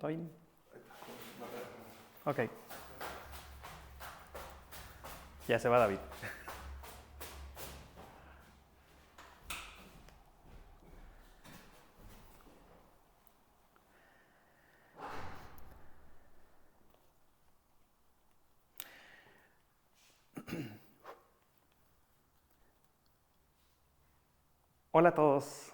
¿Está bien? Ok. Ya se va David. Hola a todos.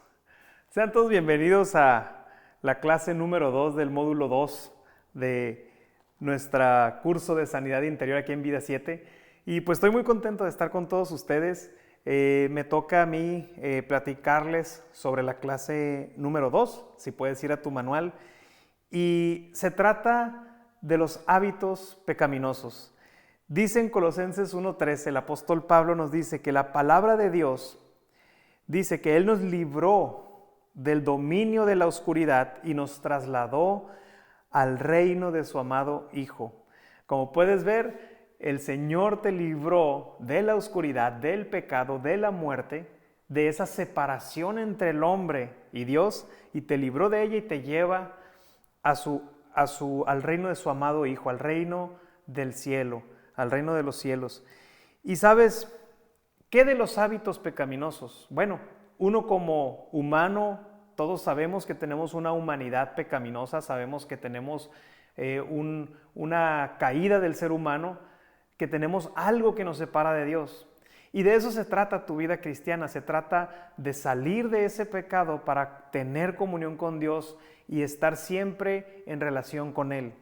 Sean todos bienvenidos a la clase número 2 del módulo 2 de nuestro curso de Sanidad Interior aquí en Vida 7. Y pues estoy muy contento de estar con todos ustedes. Me toca a mí platicarles sobre la clase número 2, si puedes ir a tu manual. Y se trata de los hábitos pecaminosos. Dice en Colosenses 1:13, el apóstol Pablo nos dice que la palabra de Dios dice que Él nos libró del dominio de la oscuridad y nos trasladó al reino de su amado Hijo. Como puedes ver, el Señor te libró de la oscuridad, del pecado, de la muerte, de esa separación entre el hombre y Dios, y te libró de ella y te lleva al reino de su amado Hijo, al reino del cielo, al reino de los cielos. Y sabes, ¿qué de los hábitos pecaminosos? Bueno, uno como humano, todos sabemos que tenemos una humanidad pecaminosa, sabemos que tenemos una caída del ser humano, que tenemos algo que nos separa de Dios. Y de eso se trata tu vida cristiana, se trata de salir de ese pecado para tener comunión con Dios y estar siempre en relación con Él.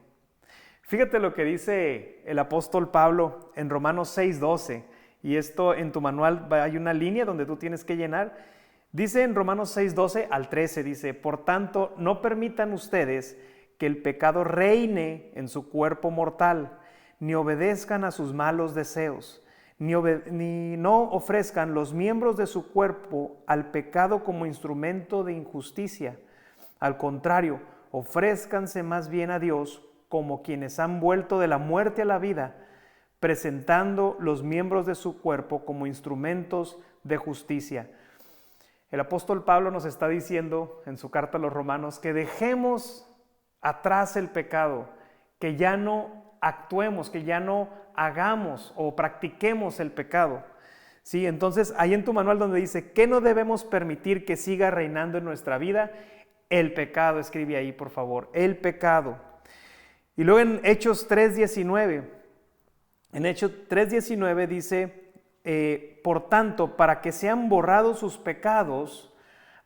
Fíjate lo que dice el apóstol Pablo en Romanos 6:12. Y esto en tu manual hay una línea donde tú tienes que llenar. Dice en Romanos 6:12 al 13, dice: por tanto, no permitan ustedes que el pecado reine en su cuerpo mortal, ni obedezcan a sus malos deseos, ni no ofrezcan los miembros de su cuerpo al pecado como instrumento de injusticia. Al contrario, ofrézcanse más bien a Dios como quienes han vuelto de la muerte a la vida, presentando los miembros de su cuerpo como instrumentos de justicia. El apóstol Pablo nos está diciendo en su carta a los Romanos que dejemos atrás el pecado, que ya no actuemos, que ya no hagamos o practiquemos el pecado. ¿Sí? Entonces, ahí en tu manual donde dice que no debemos permitir que siga reinando en nuestra vida, el pecado, escribe ahí por favor, el pecado. Y luego en Hechos 3:19, en Hechos 3:19 dice: por tanto, para que sean borrados sus pecados,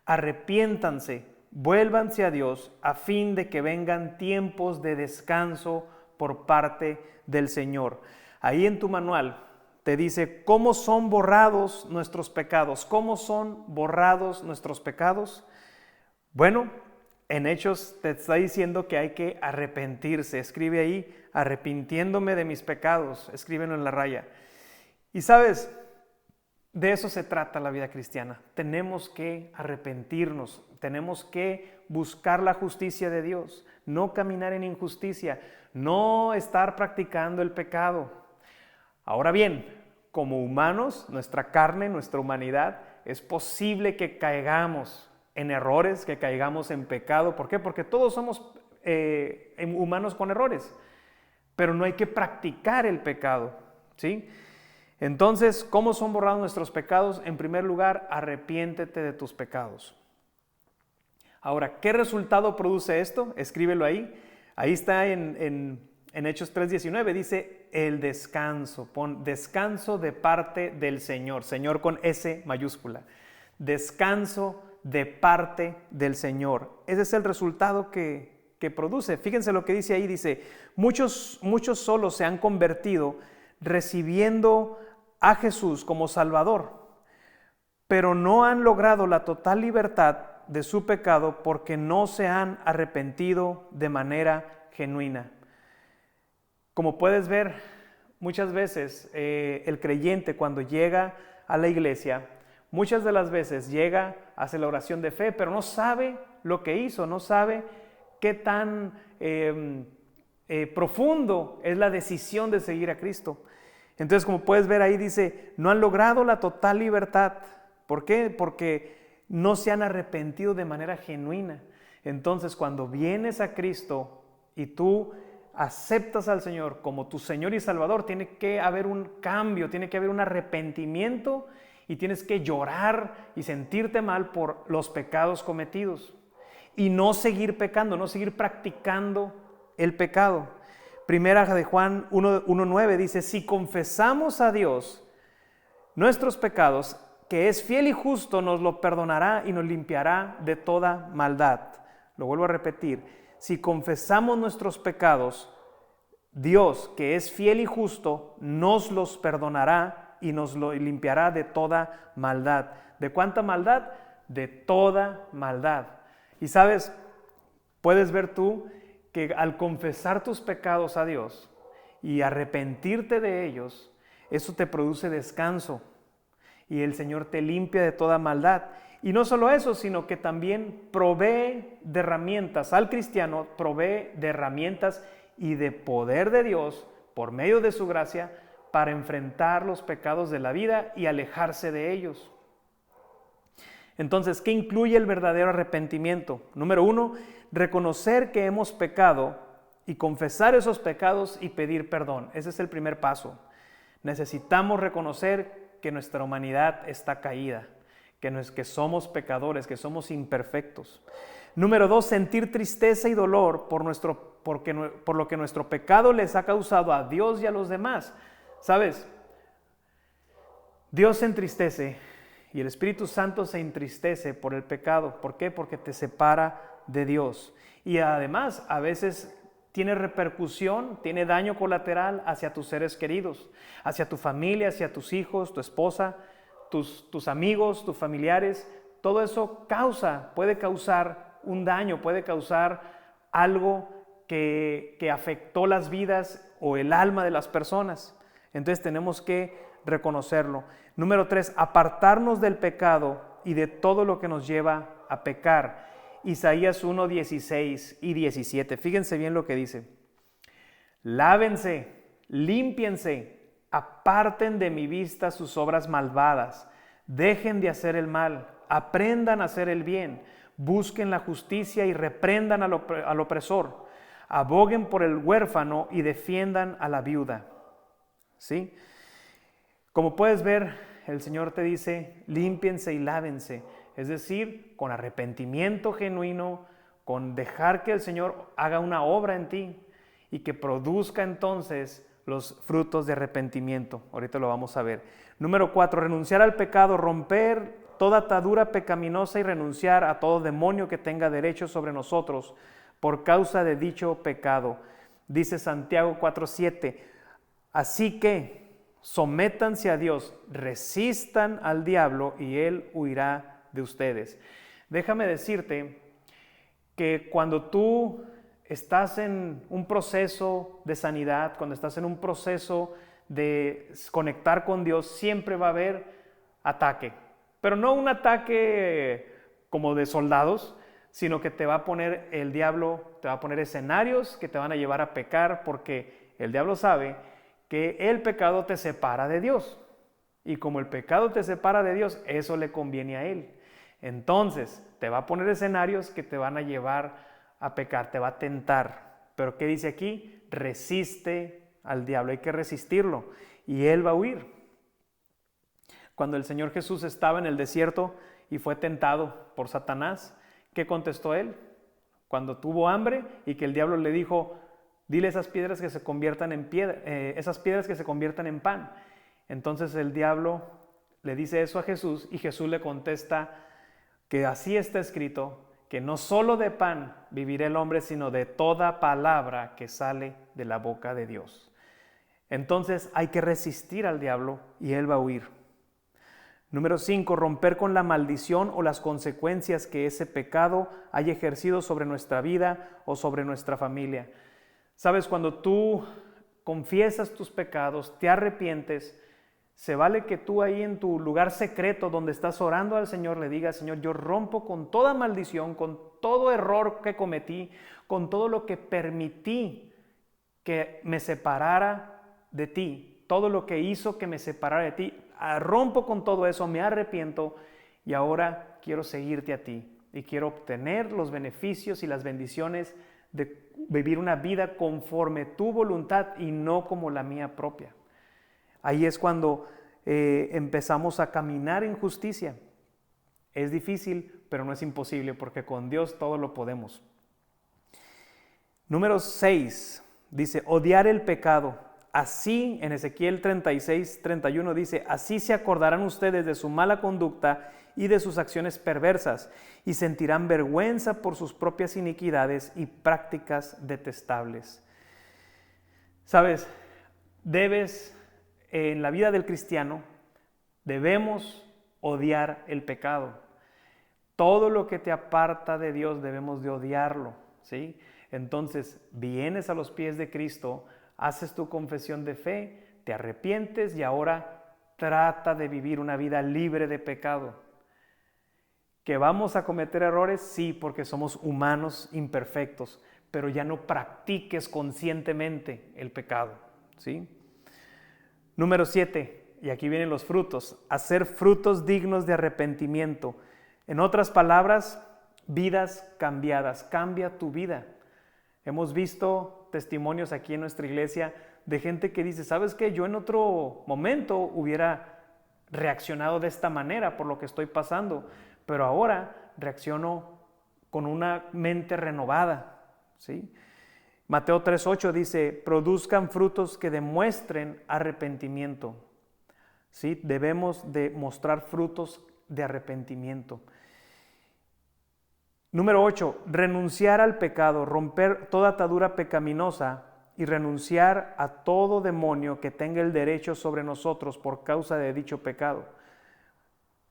arrepiéntanse, vuélvanse a Dios, a fin de que vengan tiempos de descanso por parte del Señor. Ahí en tu manual te dice cómo son borrados nuestros pecados. ¿Cómo son borrados nuestros pecados? Bueno, en Hechos te está diciendo que hay que arrepentirse. Escribe ahí: arrepintiéndome de mis pecados. Escríbelo en la raya. Y sabes, de eso se trata la vida cristiana. Tenemos que arrepentirnos, tenemos que buscar la justicia de Dios, no caminar en injusticia, no estar practicando el pecado. Ahora bien, como humanos, nuestra carne, nuestra humanidad, es posible que caigamos en errores, que caigamos en pecado. ¿Por qué? Porque todos somos humanos con errores, pero no hay que practicar el pecado, ¿sí? Entonces, ¿cómo son borrados nuestros pecados? En primer lugar, arrepiéntete de tus pecados. Ahora, ¿qué resultado produce esto? Escríbelo ahí. Ahí está en Hechos 3:19, dice el descanso. Pon descanso de parte del Señor. Señor con S mayúscula. Descanso de parte del Señor. Ese es el resultado que produce. Fíjense lo que dice ahí. Dice: muchos solos se han convertido recibiendo a Jesús como Salvador, pero no han logrado la total libertad de su pecado porque no se han arrepentido de manera genuina. Como puedes ver, muchas veces el creyente, cuando llega a la iglesia, muchas de las veces llega, hace la oración de fe, pero no sabe lo que hizo, no sabe qué tan profundo es la decisión de seguir a Cristo. Entonces, como puedes ver ahí, dice: no han logrado la total libertad. ¿Por qué? Porque no se han arrepentido de manera genuina. Entonces, cuando vienes a Cristo y tú aceptas al Señor como tu Señor y Salvador, tiene que haber un cambio, tiene que haber un arrepentimiento y tienes que llorar y sentirte mal por los pecados cometidos y no seguir pecando, no seguir practicando el pecado. Primera de Juan 1:9 dice, si confesamos a Dios nuestros pecados, que es fiel y justo, nos lo perdonará y nos limpiará de toda maldad. Lo vuelvo a repetir, si confesamos nuestros pecados, Dios, que es fiel y justo, nos los perdonará y nos lo limpiará de toda maldad. ¿De cuánta maldad? De toda maldad. Y sabes, puedes ver tú que al confesar tus pecados a Dios y arrepentirte de ellos, eso te produce descanso y el Señor te limpia de toda maldad. Y no solo eso, sino que también provee de herramientas al cristiano, provee de herramientas y de poder de Dios por medio de su gracia para enfrentar los pecados de la vida y alejarse de ellos. Entonces, ¿qué incluye el verdadero arrepentimiento? Número 1, reconocer que hemos pecado y confesar esos pecados y pedir perdón. Ese es el primer paso. Necesitamos reconocer que nuestra humanidad está caída, que somos pecadores, que somos imperfectos. Número 2, sentir tristeza y dolor por lo que nuestro pecado les ha causado a Dios y a los demás. ¿Sabes? Dios se entristece y el Espíritu Santo se entristece por el pecado. ¿Por qué? Porque te separa de Dios. Y además, a veces tiene repercusión, tiene daño colateral hacia tus seres queridos, hacia tu familia, hacia tus hijos, tu esposa, tus amigos, tus familiares. Todo eso puede causar un daño, puede causar algo que afectó las vidas o el alma de las personas. Entonces tenemos que reconocerlo. Número 3, apartarnos del pecado y de todo lo que nos lleva a pecar. Isaías 1:16 y 17. Fíjense bien lo que dice. Lávense, límpiense, aparten de mi vista sus obras malvadas, dejen de hacer el mal, aprendan a hacer el bien, busquen la justicia y reprendan al opresor, aboguen por el huérfano y defiendan a la viuda. ¿Sí? Como puedes ver, el Señor te dice, límpiense y lávense, es decir, con arrepentimiento genuino, con dejar que el Señor haga una obra en ti y que produzca entonces los frutos de arrepentimiento. Ahorita lo vamos a ver. Número 4, renunciar al pecado, romper toda atadura pecaminosa y renunciar a todo demonio que tenga derecho sobre nosotros por causa de dicho pecado. Dice Santiago 4:7, así que sométanse a Dios, resistan al diablo y él huirá de ustedes. Déjame decirte que cuando tú estás en un proceso de sanidad, cuando estás en un proceso de conectar con Dios, siempre va a haber ataque. Pero no un ataque como de soldados, sino que te va a poner el diablo, te va a poner escenarios que te van a llevar a pecar, porque el diablo sabe que el pecado te separa de Dios. Y como el pecado te separa de Dios, eso le conviene a él. Entonces, te va a poner escenarios que te van a llevar a pecar, te va a tentar. Pero ¿qué dice aquí? Resiste al diablo, hay que resistirlo y él va a huir. Cuando el Señor Jesús estaba en el desierto y fue tentado por Satanás, ¿qué contestó él? Cuando tuvo hambre y que el diablo le dijo, dile esas piedras que se conviertan en esas piedras que se conviertan en pan. Entonces el diablo le dice eso a Jesús y Jesús le contesta que así está escrito, que no solo de pan vivirá el hombre, sino de toda palabra que sale de la boca de Dios. Entonces hay que resistir al diablo y él va a huir. Número 5, romper con la maldición o las consecuencias que ese pecado haya ejercido sobre nuestra vida o sobre nuestra familia. Sabes, cuando tú confiesas tus pecados, te arrepientes, se vale que tú ahí en tu lugar secreto donde estás orando al Señor le digas, Señor, yo rompo con toda maldición, con todo error que cometí, con todo lo que permití que me separara de ti, todo lo que hizo que me separara de ti, rompo con todo eso, me arrepiento y ahora quiero seguirte a ti y quiero obtener los beneficios y las bendiciones de vivir una vida conforme tu voluntad y no como la mía propia. Ahí es cuando empezamos a caminar en justicia. Es difícil, pero no es imposible, porque con Dios todo lo podemos. Número 6, dice, odiar el pecado. Así, en Ezequiel 36:31 dice, así se acordarán ustedes de su mala conducta y de sus acciones perversas, y sentirán vergüenza por sus propias iniquidades y prácticas detestables. ¿Sabes? En la vida del cristiano, debemos odiar el pecado. Todo lo que te aparta de Dios debemos de odiarlo, ¿sí? Entonces, vienes a los pies de Cristo, haces tu confesión de fe, te arrepientes y ahora trata de vivir una vida libre de pecado. ¿Que vamos a cometer errores? Sí, porque somos humanos imperfectos, pero ya no practiques conscientemente el pecado, ¿sí? Número 7, y aquí vienen los frutos, hacer frutos dignos de arrepentimiento. En otras palabras, vidas cambiadas. Cambia tu vida. Hemos visto testimonios aquí en nuestra iglesia de gente que dice, ¿sabes qué? Yo en otro momento hubiera reaccionado de esta manera por lo que estoy pasando, pero ahora reacciono con una mente renovada, ¿sí? Mateo 3:8 dice, produzcan frutos que demuestren arrepentimiento, ¿sí? Debemos de mostrar frutos de arrepentimiento. Número 8, renunciar al pecado, romper toda atadura pecaminosa y renunciar a todo demonio que tenga el derecho sobre nosotros por causa de dicho pecado.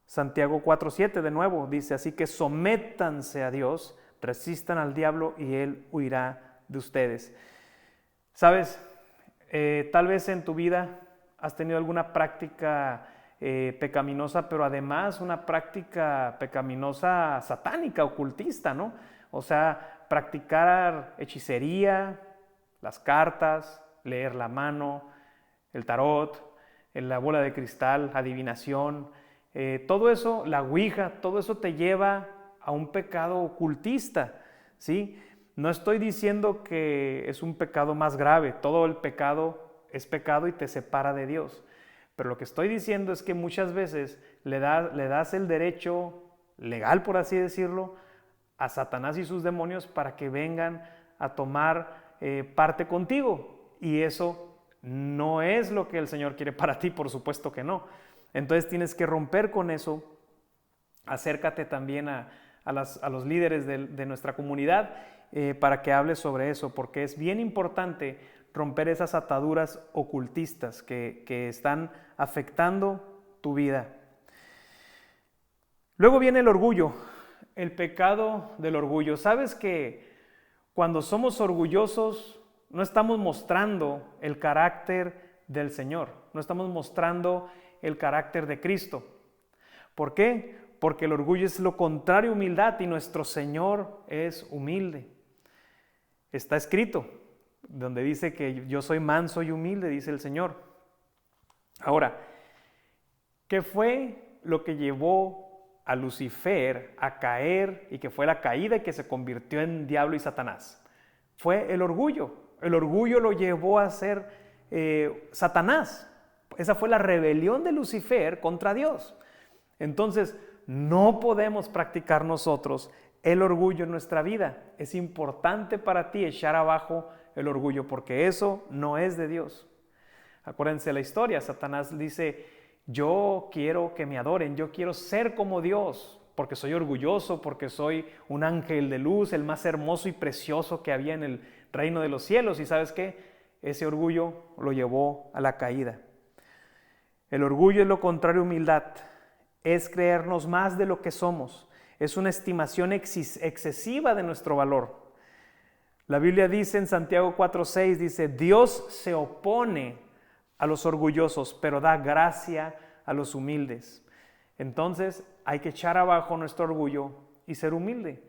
Santiago 4:7 de nuevo dice, así que sométanse a Dios, resistan al diablo y él huirá de ustedes. ¿Sabes? Tal vez en tu vida has tenido alguna práctica pecaminosa, pero además una práctica pecaminosa satánica, ocultista, ¿no? O sea, practicar hechicería, las cartas, leer la mano, el tarot, la bola de cristal, adivinación, todo eso, la ouija, todo eso te lleva a un pecado ocultista, ¿sí? No estoy diciendo que es un pecado más grave, todo el pecado es pecado y te separa de Dios. Pero lo que estoy diciendo es que muchas veces le das el derecho legal, por así decirlo, a Satanás y sus demonios para que vengan a tomar parte contigo. Y eso no es lo que el Señor quiere para ti, por supuesto que no. Entonces tienes que romper con eso. Acércate también a los líderes de nuestra comunidad para que hables sobre eso, porque es bien importante romper esas ataduras ocultistas que están afectando tu vida. Luego viene el orgullo, el pecado del orgullo. ¿Sabes que cuando somos orgullosos no estamos mostrando el carácter del Señor, no estamos mostrando el carácter de Cristo? ¿Por qué? Porque el orgullo es lo contrario a humildad y nuestro Señor es humilde. Está escrito, donde dice que yo soy manso y humilde, dice el Señor. Ahora, ¿qué fue lo que llevó a Lucifer a caer y que fue la caída y que se convirtió en diablo y Satanás? Fue el orgullo. El orgullo lo llevó a ser Satanás. Esa fue la rebelión de Lucifer contra Dios. Entonces, no podemos practicar nosotros el orgullo en nuestra vida. Es importante para ti echar abajo el orgullo, porque eso no es de Dios. Acuérdense la historia, Satanás dice, yo quiero que me adoren, yo quiero ser como Dios, porque soy orgulloso, porque soy un ángel de luz, el más hermoso y precioso que había en el reino de los cielos. ¿Y sabes qué? Ese orgullo lo llevó a la caída. El orgullo es lo contrario a humildad, es creernos más de lo que somos, es una estimación excesiva de nuestro valor. La Biblia dice en Santiago 4:6, dice, Dios se opone a los orgullosos, pero da gracia a los humildes. Entonces hay que echar abajo nuestro orgullo y ser humilde.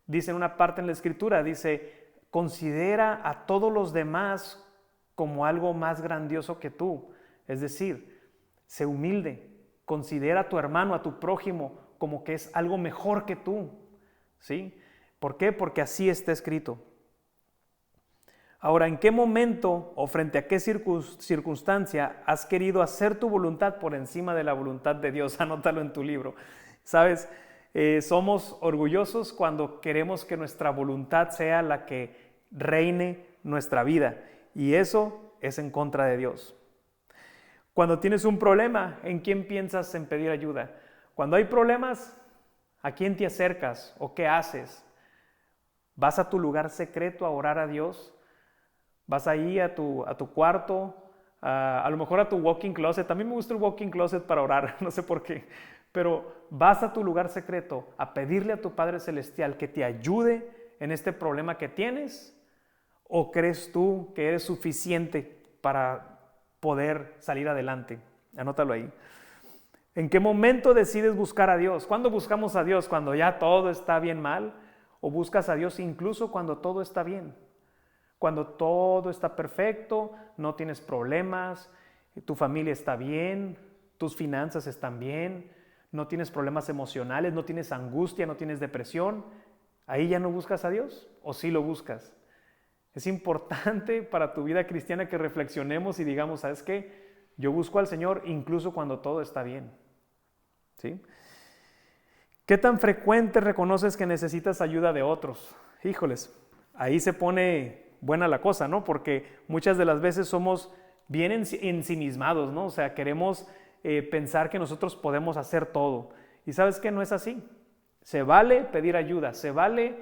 Dice en una parte en la Escritura, dice, considera a todos los demás como algo más grandioso que tú. Es decir, sé humilde. Considera a tu hermano, a tu prójimo, como que es algo mejor que tú, ¿sí? ¿Por qué? Porque así está escrito. Ahora, ¿en qué momento o frente a qué circunstancia has querido hacer tu voluntad por encima de la voluntad de Dios? Anótalo en tu libro. ¿Sabes? Somos orgullosos cuando queremos que nuestra voluntad sea la que reine nuestra vida, y eso es en contra de Dios. Cuando tienes un problema, ¿en quién piensas en pedir ayuda? Cuando hay problemas, ¿a quién te acercas o qué haces? ¿Vas a tu lugar secreto a orar a Dios? ¿Vas ahí a tu cuarto? A lo mejor a tu walk-in closet. También me gusta el walk-in closet para orar, no sé por qué. Pero vas a tu lugar secreto a pedirle a tu Padre Celestial que te ayude en este problema que tienes, ¿o crees tú que eres suficiente para poder salir adelante? Anótalo ahí. ¿En qué momento decides buscar a Dios? ¿Cuándo buscamos a Dios? ¿Cuando ya todo está bien mal? ¿O buscas a Dios incluso cuando todo está bien? Cuando todo está perfecto, no tienes problemas, tu familia está bien, tus finanzas están bien, no tienes problemas emocionales, no tienes angustia, no tienes depresión. ¿Ahí ya no buscas a Dios? ¿O sí lo buscas? Es importante para tu vida cristiana que reflexionemos y digamos, ¿sabes qué? Yo busco al Señor incluso cuando todo está bien. ¿Sí? ¿Qué tan frecuente reconoces que necesitas ayuda de otros? Híjoles, ahí se pone buena la cosa, ¿no? Porque muchas de las veces somos bien ensimismados, ¿no? O sea, queremos pensar que nosotros podemos hacer todo. Y ¿sabes qué? No es así. Se vale pedir ayuda, se vale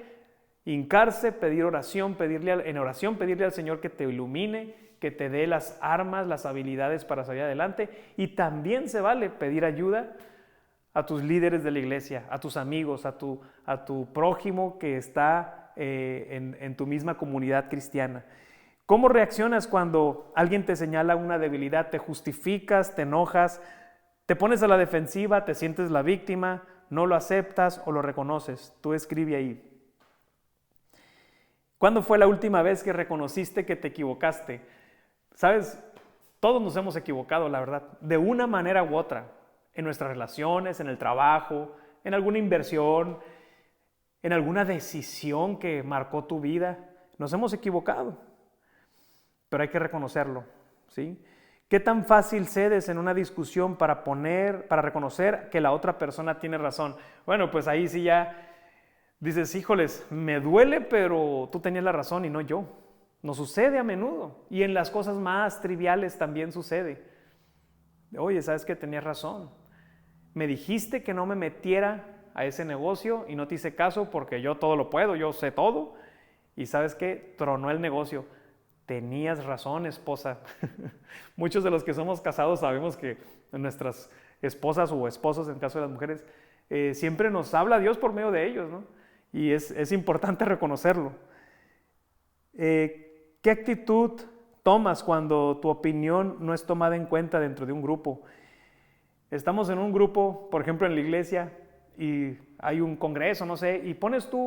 hincarse, pedir oración, pedirle al Señor que te ilumine, que te dé las armas, las habilidades para salir adelante. Y también se vale pedir ayuda a tus líderes de la iglesia, a tus amigos, a tu prójimo que está en tu misma comunidad cristiana. ¿Cómo reaccionas cuando alguien te señala una debilidad? ¿Te justificas, te enojas, te pones a la defensiva, te sientes la víctima, no lo aceptas o lo reconoces? Tú escribe ahí. ¿Cuándo fue la última vez que reconociste que te equivocaste? ¿Sabes? Todos nos hemos equivocado, la verdad, de una manera u otra, en nuestras relaciones, en el trabajo, en alguna inversión, en alguna decisión que marcó tu vida. Nos hemos equivocado, pero hay que reconocerlo, ¿sí? ¿Qué tan fácil cedes en una discusión para reconocer que la otra persona tiene razón? Bueno, pues ahí sí ya dices, híjoles, me duele, pero tú tenías la razón y no yo. Nos sucede a menudo, y en las cosas más triviales también sucede. Oye, ¿sabes qué? Tenías razón. Me dijiste que no me metiera a ese negocio y no te hice caso porque yo todo lo puedo, yo sé todo. Y ¿sabes qué? Tronó el negocio. Tenías razón, esposa. Muchos de los que somos casados sabemos que nuestras esposas o esposos, en el caso de las mujeres, siempre nos habla Dios por medio de ellos, ¿no? Y es importante reconocerlo. ¿Qué actitud tomas cuando tu opinión no es tomada en cuenta dentro de un grupo? Estamos en un grupo, por ejemplo en la iglesia, y hay un congreso, no sé, y pones tú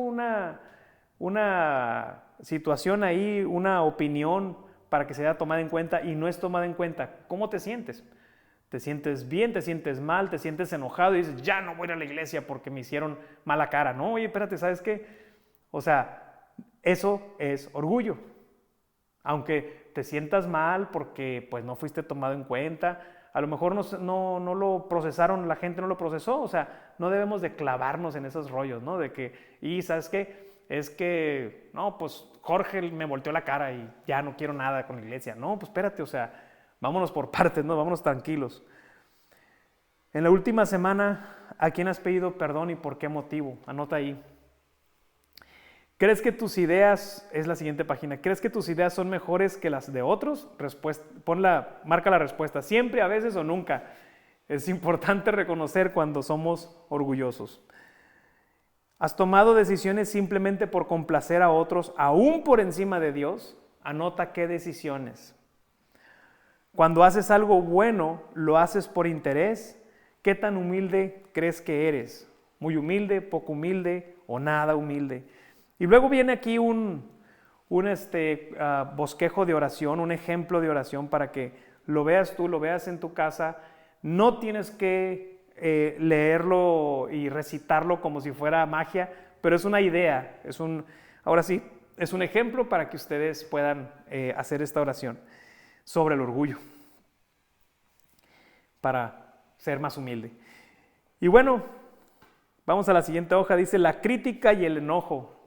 una situación ahí, una opinión para que sea tomada en cuenta y no es tomada en cuenta. ¿Cómo te sientes? ¿Te sientes bien? ¿Te sientes mal? ¿Te sientes enojado? Y dices, ya no voy a ir a la iglesia porque me hicieron mala cara. No, oye, espérate, ¿sabes qué? O sea, eso es orgullo. Aunque te sientas mal porque pues no fuiste tomado en cuenta, a lo mejor no lo procesaron, la gente no lo procesó. O sea, no debemos de clavarnos en esos rollos, ¿no? De que, y ¿sabes qué? Es que, no, pues Jorge me volteó la cara y ya no quiero nada con la iglesia. No, pues espérate, o sea, vámonos por partes, ¿no? Vámonos tranquilos. En la última semana, ¿a quién has pedido perdón y por qué motivo? Anota ahí. ¿Crees que tus ideas, es la siguiente página, ¿crees que tus ideas son mejores que las de otros? Marca la respuesta, siempre, a veces o nunca. Es importante reconocer cuando somos orgullosos. ¿Has tomado decisiones simplemente por complacer a otros, aún por encima de Dios? Anota qué decisiones. Cuando haces algo bueno, ¿lo haces por interés? ¿Qué tan humilde crees que eres? ¿Muy humilde, poco humilde o nada humilde? Y luego viene aquí un bosquejo de oración, un ejemplo de oración para que lo veas tú, lo veas en tu casa. No tienes que leerlo y recitarlo como si fuera magia, pero es una idea. Ahora sí, es un ejemplo para que ustedes puedan hacer esta oración sobre el orgullo, para ser más humilde. Y bueno, vamos a la siguiente hoja, dice la crítica y el enojo.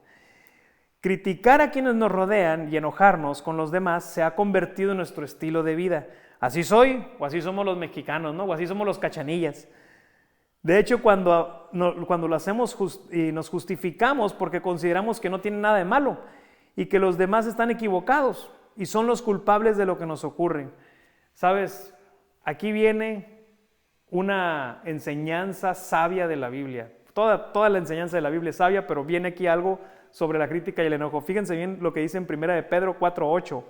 Criticar a quienes nos rodean y enojarnos con los demás se ha convertido en nuestro estilo de vida. Así soy, o así somos los mexicanos, ¿no? O así somos los cachanillas. De hecho, cuando lo hacemos y nos justificamos porque consideramos que no tiene nada de malo y que los demás están equivocados y son los culpables de lo que nos ocurre. ¿Sabes? Aquí viene una enseñanza sabia de la Biblia. Toda la enseñanza de la Biblia es sabia, pero viene aquí algo sobre la crítica y el enojo. Fíjense bien lo que dice en 1 de Pedro 4:8.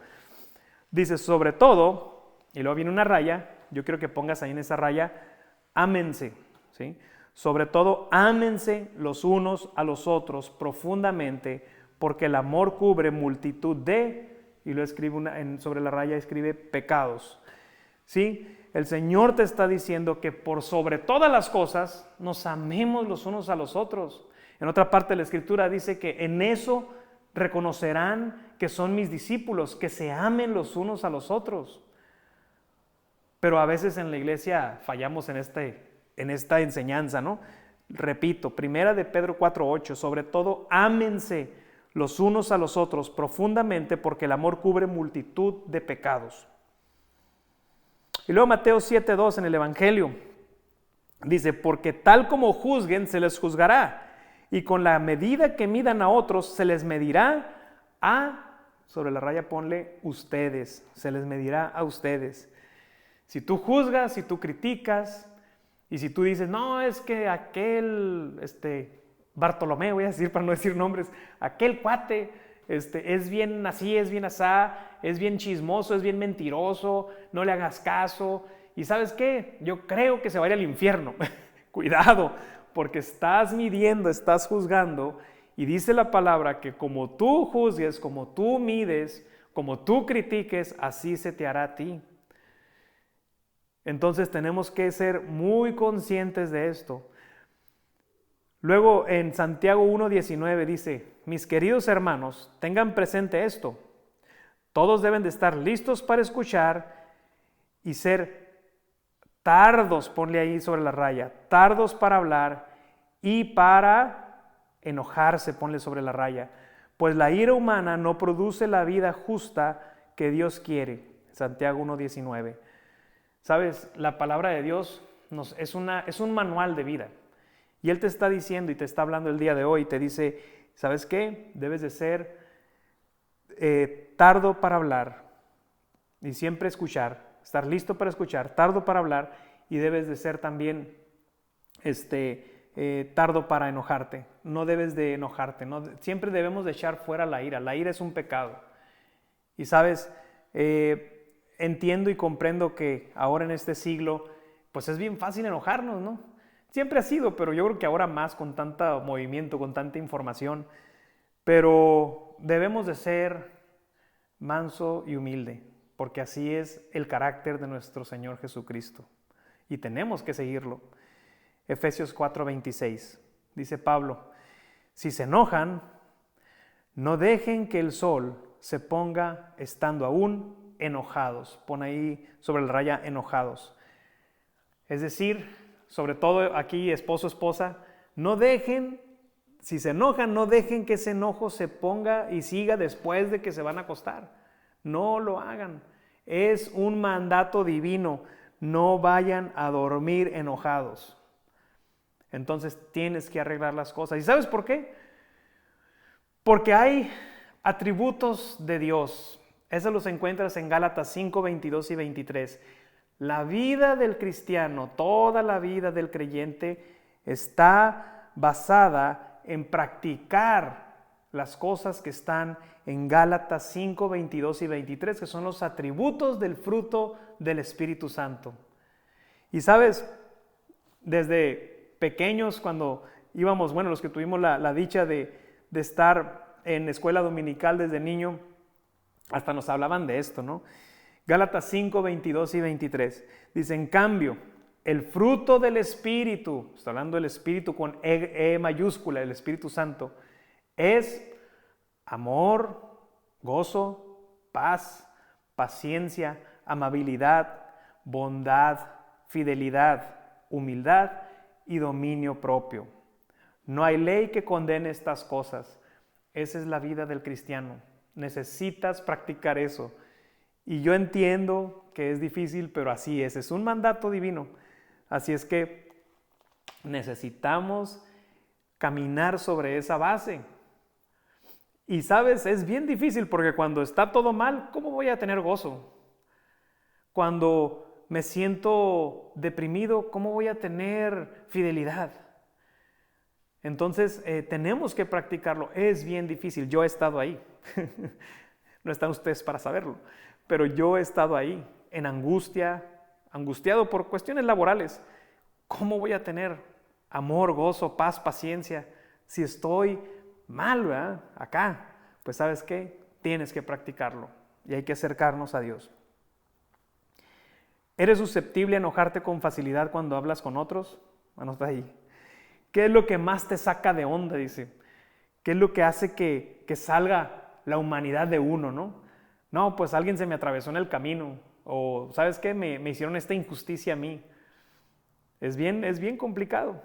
Dice, sobre todo, y luego viene una raya, yo quiero que pongas ahí en esa raya, ámense, ¿sí? Sobre todo, ámense los unos a los otros profundamente, porque el amor cubre multitud de, y lo escribe sobre la raya, escribe pecados, ¿sí? El Señor te está diciendo que por sobre todas las cosas nos amemos los unos a los otros. En otra parte de la Escritura dice que en eso reconocerán que son mis discípulos, que se amen los unos a los otros. Pero a veces en la iglesia fallamos en esta enseñanza, ¿no? Repito, 1 de Pedro 4:8, sobre todo ámense los unos a los otros profundamente porque el amor cubre multitud de pecados. Y luego Mateo 7:2 en el Evangelio dice, porque tal como juzguen se les juzgará, y con la medida que midan a otros se les medirá sobre la raya ponle ustedes, se les medirá a ustedes. Si tú juzgas, si tú criticas, y si tú dices, no, es que aquel, Bartolomé, voy a decir para no decir nombres, aquel cuate, es bien así, es bien asá, es bien chismoso, es bien mentiroso, no le hagas caso, y ¿sabes qué? Yo creo que se va a ir al infierno. Cuidado, porque estás midiendo, estás juzgando, y dice la palabra que como tú juzgues, como tú mides, como tú critiques, así se te hará a ti. Entonces tenemos que ser muy conscientes de esto. Luego en Santiago 1:19 dice, mis queridos hermanos, tengan presente esto, todos deben de estar listos para escuchar y ser tardos, ponle ahí sobre la raya, tardos para hablar y para enojarse, ponle sobre la raya, pues la ira humana no produce la vida justa que Dios quiere. Santiago 1:19. ¿Sabes? La palabra de Dios es un manual de vida. Y Él te está diciendo y te está hablando el día de hoy, te dice, ¿sabes qué? Debes de ser tardo para hablar y siempre escuchar, estar listo para escuchar, tardo para hablar y debes de ser también tardo para enojarte. No debes de enojarte, ¿no? Siempre debemos de echar fuera la ira. La ira es un pecado. Y sabes, entiendo y comprendo que ahora en este siglo, pues es bien fácil enojarnos, ¿no? Siempre ha sido, pero yo creo que ahora más con tanto movimiento, con tanta información. Pero debemos de ser manso y humilde, porque así es el carácter de nuestro Señor Jesucristo. Y tenemos que seguirlo. Efesios 4:26, dice Pablo, si se enojan, no dejen que el sol se ponga estando aún enojados. Pon ahí sobre la raya enojados. Es decir, sobre todo aquí esposo, esposa, no dejen, si se enojan, no dejen que ese enojo se ponga y siga después de que se van a acostar. No lo hagan. Es un mandato divino. No vayan a dormir enojados. Entonces tienes que arreglar las cosas. ¿Y sabes por qué? Porque hay atributos de Dios. Eso los encuentras en Gálatas 5, 22 y 23. La vida del cristiano, toda la vida del creyente está basada en practicar las cosas que están en Gálatas 5, 22 y 23, que son los atributos del fruto del Espíritu Santo. Y sabes, desde pequeños cuando íbamos, bueno, los que tuvimos la dicha de estar en escuela dominical desde niño, hasta nos hablaban de esto, ¿no? Gálatas 5, 22 y 23. Dice, en cambio, el fruto del Espíritu, está hablando del Espíritu con E mayúscula, el Espíritu Santo, es amor, gozo, paz, paciencia, amabilidad, bondad, fidelidad, humildad y dominio propio. No hay ley que condene estas cosas. Esa es la vida del cristiano. Necesitas practicar eso. Y yo entiendo que es difícil, pero así es un mandato divino. Así es que necesitamos caminar sobre esa base. Y sabes, es bien difícil porque cuando está todo mal, ¿cómo voy a tener gozo? Cuando me siento deprimido, ¿cómo voy a tener fidelidad? Entonces, tenemos que practicarlo. Es bien difícil. Yo he estado ahí. No están ustedes para saberlo. Pero yo he estado ahí, en angustia, angustiado por cuestiones laborales. ¿Cómo voy a tener amor, gozo, paz, paciencia si estoy mal, ¿verdad? Acá? Pues ¿sabes qué? Tienes que practicarlo y hay que acercarnos a Dios. ¿Eres susceptible a enojarte con facilidad cuando hablas con otros? Anota ahí. ¿Qué es lo que más te saca de onda? Dice. ¿Qué es lo que hace que salga la humanidad de uno, no? No, pues alguien se me atravesó en el camino. O, ¿sabes qué? Me hicieron esta injusticia a mí. Es bien complicado.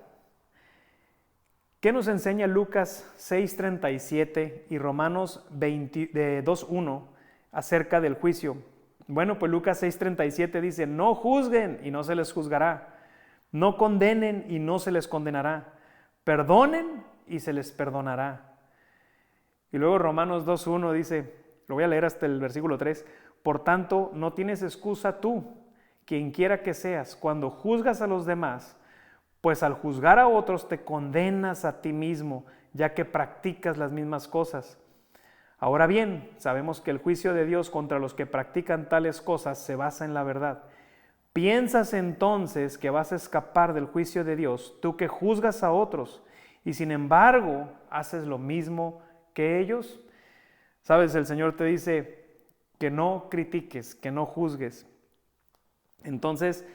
¿Qué nos enseña Lucas 6:37 y Romanos 2:1 acerca del juicio? Bueno, pues Lucas 6:37 dice, no juzguen y no se les juzgará. No condenen y no se les condenará. Perdonen y se les perdonará. Y luego Romanos 2:1 dice, lo voy a leer hasta el versículo 3, por tanto, no tienes excusa tú, quien quiera que seas, cuando juzgas a los demás, pues al juzgar a otros te condenas a ti mismo, ya que practicas las mismas cosas. Ahora bien, sabemos que el juicio de Dios contra los que practican tales cosas se basa en la verdad. ¿Piensas entonces que vas a escapar del juicio de Dios, tú que juzgas a otros, y sin embargo haces lo mismo que ellos? Sabes, el Señor te dice que no critiques, que no juzgues. Entonces,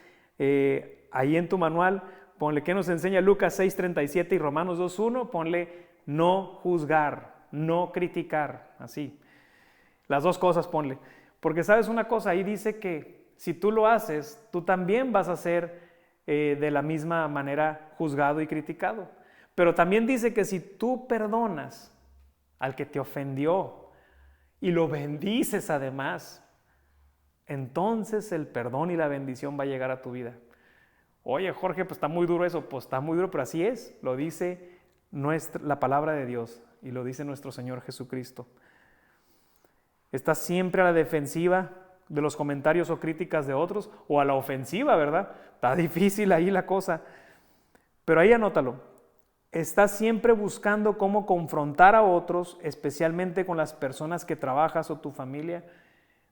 ahí en tu manual, ponle ¿qué nos enseña Lucas 6:37 y Romanos 2:1? Ponle no juzgar, no criticar, así. Las dos cosas ponle. Porque sabes una cosa, ahí dice que si tú lo haces, tú también vas a ser de la misma manera juzgado y criticado. Pero también dice que si tú perdonas al que te ofendió y lo bendices además, entonces el perdón y la bendición va a llegar a tu vida. Oye, Jorge, pues está muy duro eso. Pues está muy duro, pero así es. Lo dice la palabra de Dios y lo dice nuestro Señor Jesucristo. Estás siempre a la defensiva de los comentarios o críticas de otros o a la ofensiva, ¿verdad? Está difícil ahí la cosa. Pero ahí anótalo. Estás siempre buscando cómo confrontar a otros, especialmente con las personas que trabajas o tu familia.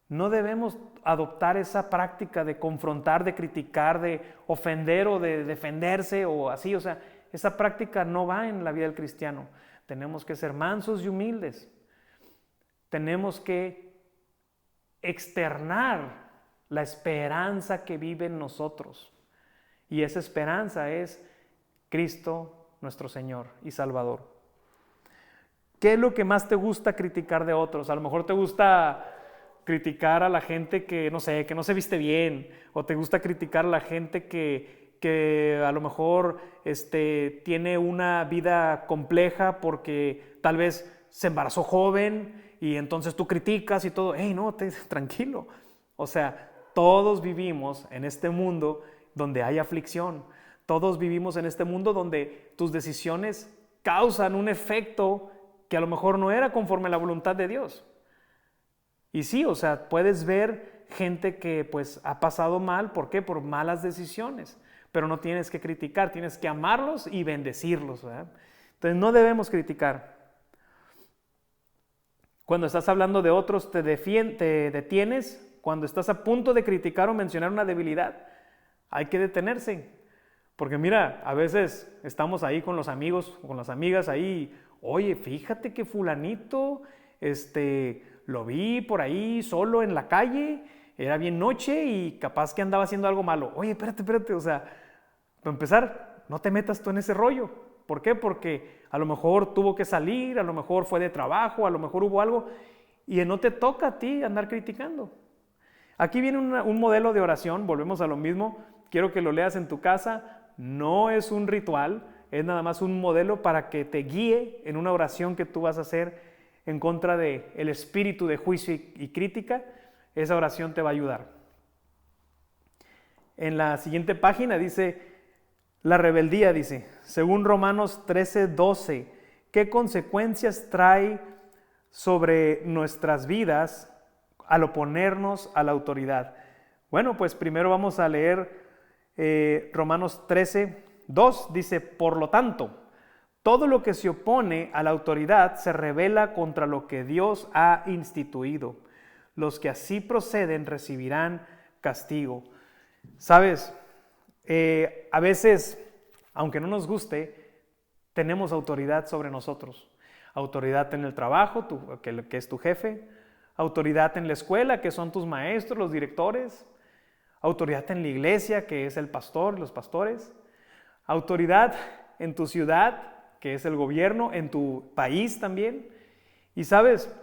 No debemos adoptar esa práctica de confrontar, de criticar, de ofender o de defenderse o así. O sea, esa práctica no va en la vida del cristiano. Tenemos que ser mansos y humildes. Tenemos que externar la esperanza que vive en nosotros. Y esa esperanza es Cristo nuestro Señor y Salvador. ¿Qué es lo que más te gusta criticar de otros? A lo mejor te gusta criticar a la gente que no se viste bien, o te gusta criticar a la gente que a lo mejor tiene una vida compleja porque tal vez se embarazó joven y entonces tú criticas y todo. ¡Ey, no, tranquilo! O sea, todos vivimos en este mundo donde hay aflicción. Todos vivimos en este mundo donde tus decisiones causan un efecto que a lo mejor no era conforme a la voluntad de Dios. Y sí, o sea, puedes ver gente que pues ha pasado mal, ¿por qué? Por malas decisiones. Pero no tienes que criticar, tienes que amarlos y bendecirlos, ¿verdad? Entonces no debemos criticar. Cuando estás hablando de otros, te detienes. Cuando estás a punto de criticar o mencionar una debilidad, hay que detenerse. Porque mira, a veces estamos ahí con los amigos, con las amigas ahí, oye, fíjate que fulanito, lo vi por ahí solo en la calle, era bien noche y capaz que andaba haciendo algo malo. Oye, espérate, o sea, para empezar, no te metas tú en ese rollo, ¿Por qué? Porque a lo mejor tuvo que salir, a lo mejor fue de trabajo, a lo mejor hubo algo y no te toca a ti andar criticando. Aquí viene un modelo de oración, volvemos a lo mismo, quiero que lo leas en tu casa, no es un ritual, es nada más un modelo para que te guíe en una oración que tú vas a hacer en contra del espíritu de juicio y crítica. Esa oración te va a ayudar. En la siguiente página dice, la rebeldía, dice, según Romanos 13:12, ¿qué consecuencias trae sobre nuestras vidas al oponernos a la autoridad? Bueno, pues primero vamos a leer Romanos 13:2, dice, por lo tanto, todo lo que se opone a la autoridad se rebela contra lo que Dios ha instituido. Los que así proceden recibirán castigo. ¿Sabes? A veces, aunque no nos guste, tenemos autoridad sobre nosotros. Autoridad en el trabajo, que es tu jefe. Autoridad en la escuela, que son tus maestros, los directores. Autoridad en la iglesia, que es el pastor, los pastores. Autoridad en tu ciudad, que es el gobierno, en tu país también. Y sabes,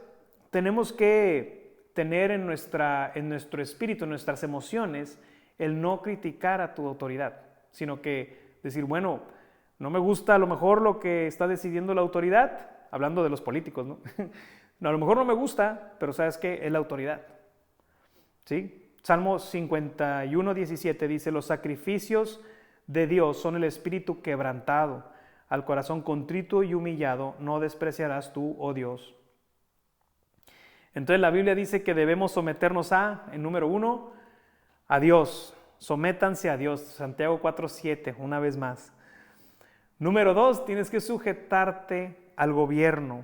tenemos que tener en nuestro espíritu, en nuestras emociones, el no criticar a tu autoridad, sino que decir, bueno, no me gusta a lo mejor lo que está decidiendo la autoridad, hablando de los políticos, ¿no? No, a lo mejor no me gusta, pero ¿sabes qué? Es la autoridad. ¿Sí? Salmo 51:17 dice, los sacrificios de Dios son el espíritu quebrantado, al corazón contrito y humillado no despreciarás tú, oh Dios. Entonces la Biblia dice que debemos someternos en número 1, a Dios. Sométanse a Dios. Santiago 4:7, una vez más. Número 2, tienes que sujetarte al gobierno.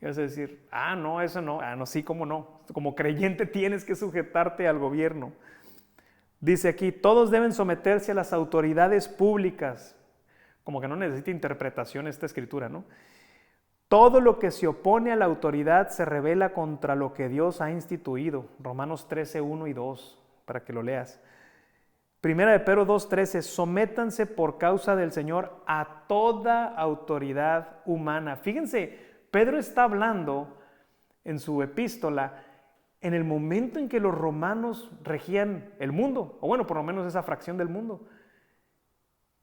Y vas a decir, no, eso no. No, sí, cómo no. Como creyente tienes que sujetarte al gobierno. Dice aquí, todos deben someterse a las autoridades públicas. Como que no necesita interpretación esta escritura, ¿no? Todo lo que se opone a la autoridad se rebela contra lo que Dios ha instituido. Romanos 13:1 y 2, para que lo leas. Primera de Pedro 2:13, sométanse por causa del Señor a toda autoridad humana. Fíjense, Pedro está hablando en su epístola en el momento en que los romanos regían el mundo, o bueno, por lo menos esa fracción del mundo.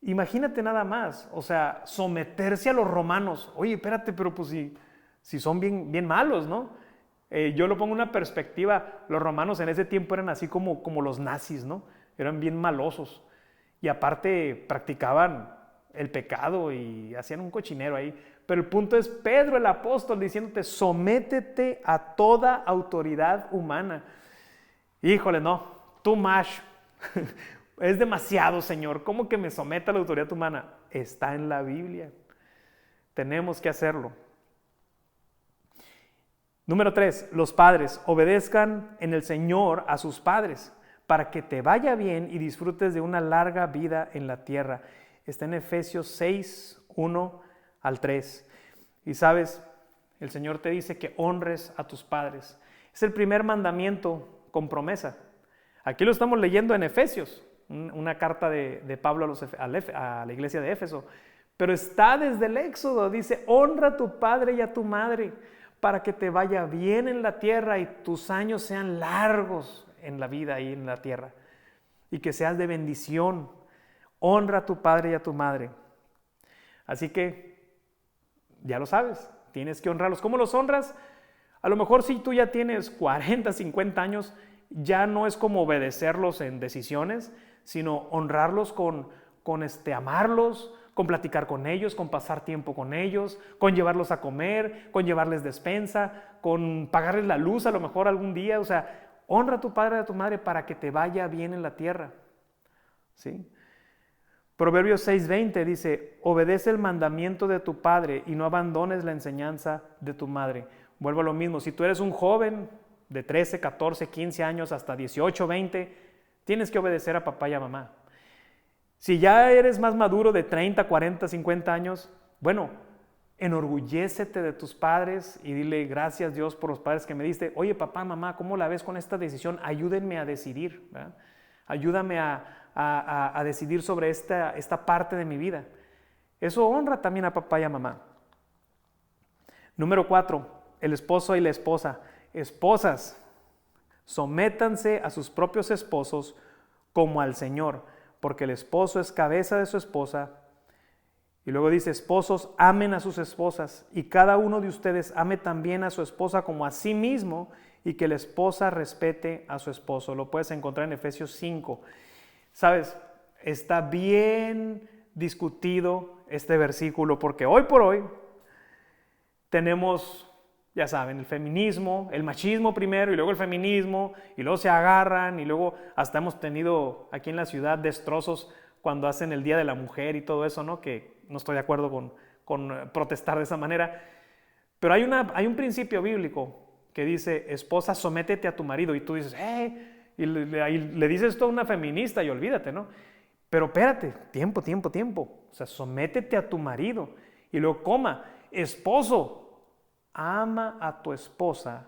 Imagínate nada más, o sea, someterse a los romanos. Oye, espérate, pero pues si son bien malos, ¿no? Yo lo pongo en una perspectiva, los romanos en ese tiempo eran así como los nazis, ¿no? Eran bien malosos y aparte practicaban el pecado y hacían un cochinero ahí. Pero el punto es Pedro el apóstol diciéndote, sométete a toda autoridad humana. Híjole, no, too much. Es demasiado, Señor. ¿Cómo que me someta a la autoridad humana? Está en la Biblia. Tenemos que hacerlo. Número 3, los padres obedezcan en el Señor a sus padres para que te vaya bien y disfrutes de una larga vida en la tierra. Está en Efesios 6:1-3. Y sabes, el Señor te dice que honres a tus padres. Es el primer mandamiento con promesa. Aquí lo estamos leyendo en Efesios, una carta de Pablo a la iglesia de Éfeso. Pero está desde el Éxodo, dice, honra a tu padre y a tu madre para que te vaya bien en la tierra y tus años sean largos en la vida y en la tierra. Y que seas de bendición. Honra a tu padre y a tu madre. Así que, ya lo sabes, tienes que honrarlos. ¿Cómo los honras? A lo mejor si tú ya tienes 40, 50 años, ya no es como obedecerlos en decisiones, sino honrarlos con amarlos, con platicar con ellos, con pasar tiempo con ellos, con llevarlos a comer, con llevarles despensa, con pagarles la luz a lo mejor algún día. O sea, honra a tu padre y a tu madre para que te vaya bien en la tierra. ¿Sí? Proverbios 6:20 dice, obedece el mandamiento de tu padre y no abandones la enseñanza de tu madre. Vuelvo a lo mismo, si tú eres un joven de 13, 14, 15 años hasta 18, 20, tienes que obedecer a papá y a mamá. Si ya eres más maduro de 30, 40, 50 años, bueno, enorgullécete de tus padres y dile gracias Dios por los padres que me diste. Oye papá, mamá, ¿cómo la ves con esta decisión? Ayúdenme a decidir, ¿verdad? Ayúdame a decidir sobre esta parte de mi vida. Eso honra también a papá y a mamá. Número 4, el esposo y la esposa. Esposas, sométanse a sus propios esposos como al Señor, porque el esposo es cabeza de su esposa. Y luego dice, esposos, amen a sus esposas, y cada uno de ustedes ame también a su esposa como a sí mismo, y que la esposa respete a su esposo. Lo puedes encontrar en Efesios 5. ¿Sabes? Está bien discutido este versículo, porque hoy por hoy tenemos, ya saben, el feminismo, el machismo primero y luego el feminismo, y luego se agarran, y luego hasta hemos tenido aquí en la ciudad destrozos cuando hacen el Día de la Mujer y todo eso, ¿no? Que no estoy de acuerdo con protestar de esa manera. Pero hay un principio bíblico que dice, esposa, sométete a tu marido. Y tú dices, y le dices esto a una feminista y olvídate, ¿no? Pero espérate, tiempo. O sea, sométete a tu marido. Y luego, esposo, ama a tu esposa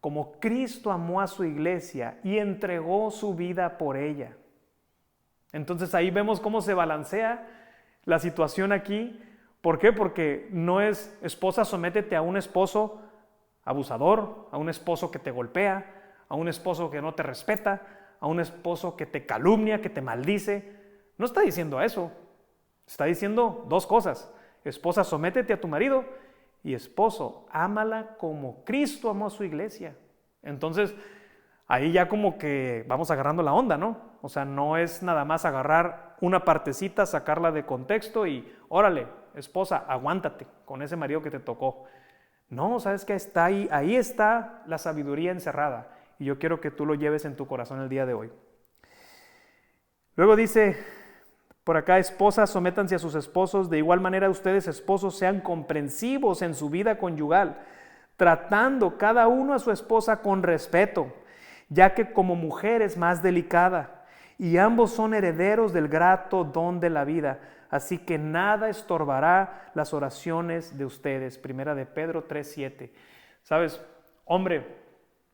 como Cristo amó a su iglesia y entregó su vida por ella. Entonces ahí vemos cómo se balancea la situación aquí. ¿Por qué? Porque no es, esposa, sométete a un esposo abusador, a un esposo que te golpea, a un esposo que no te respeta, a un esposo que te calumnia, que te maldice. No está diciendo eso. Está diciendo dos cosas. Esposa, sométete a tu marido, y esposo, ámala como Cristo amó a su iglesia. Entonces, ahí ya como que vamos agarrando la onda, ¿no? O sea, no es nada más agarrar una partecita, sacarla de contexto y órale, esposa, aguántate con ese marido que te tocó. No, ¿sabes qué? Está ahí está la sabiduría encerrada. Y yo quiero que tú lo lleves en tu corazón el día de hoy. Luego dice por acá, esposas, sométanse a sus esposos. De igual manera, ustedes, esposos, sean comprensivos en su vida conyugal, tratando cada uno a su esposa con respeto, ya que como mujer es más delicada, y ambos son herederos del grato don de la vida. Así que nada estorbará las oraciones de ustedes. Primera de Pedro 3:7. ¿Sabes? Hombre,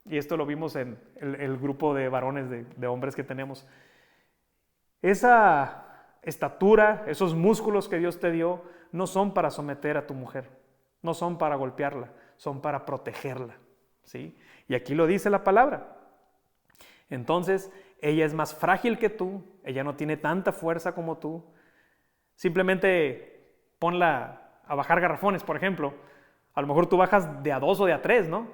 y esto lo vimos en el grupo de varones, de hombres que tenemos. Esa estatura, esos músculos que Dios te dio, no son para someter a tu mujer, no son para golpearla, son para protegerla, ¿sí? Y aquí lo dice la palabra. Entonces, ella es más frágil que tú, ella no tiene tanta fuerza como tú. Simplemente ponla a bajar garrafones, por ejemplo. A lo mejor tú bajas de a 2 o de a 3, ¿no?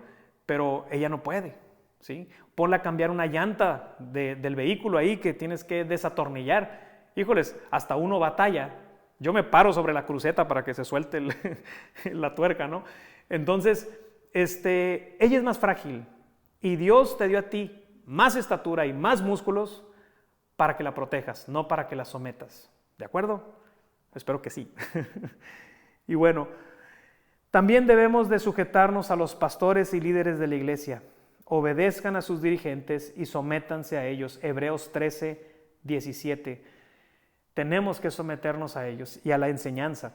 Pero ella no puede, ¿sí? Ponla a cambiar una llanta del vehículo ahí que tienes que desatornillar. Híjoles, hasta uno batalla. Yo me paro sobre la cruceta para que se suelte la tuerca, ¿no? Entonces, ella es más frágil y Dios te dio a ti más estatura y más músculos para que la protejas, no para que la sometas. ¿De acuerdo? Espero que sí. Y bueno, también debemos de sujetarnos a los pastores y líderes de la iglesia. Obedezcan a sus dirigentes y sométanse a ellos. Hebreos 13:17. Tenemos que someternos a ellos y a la enseñanza.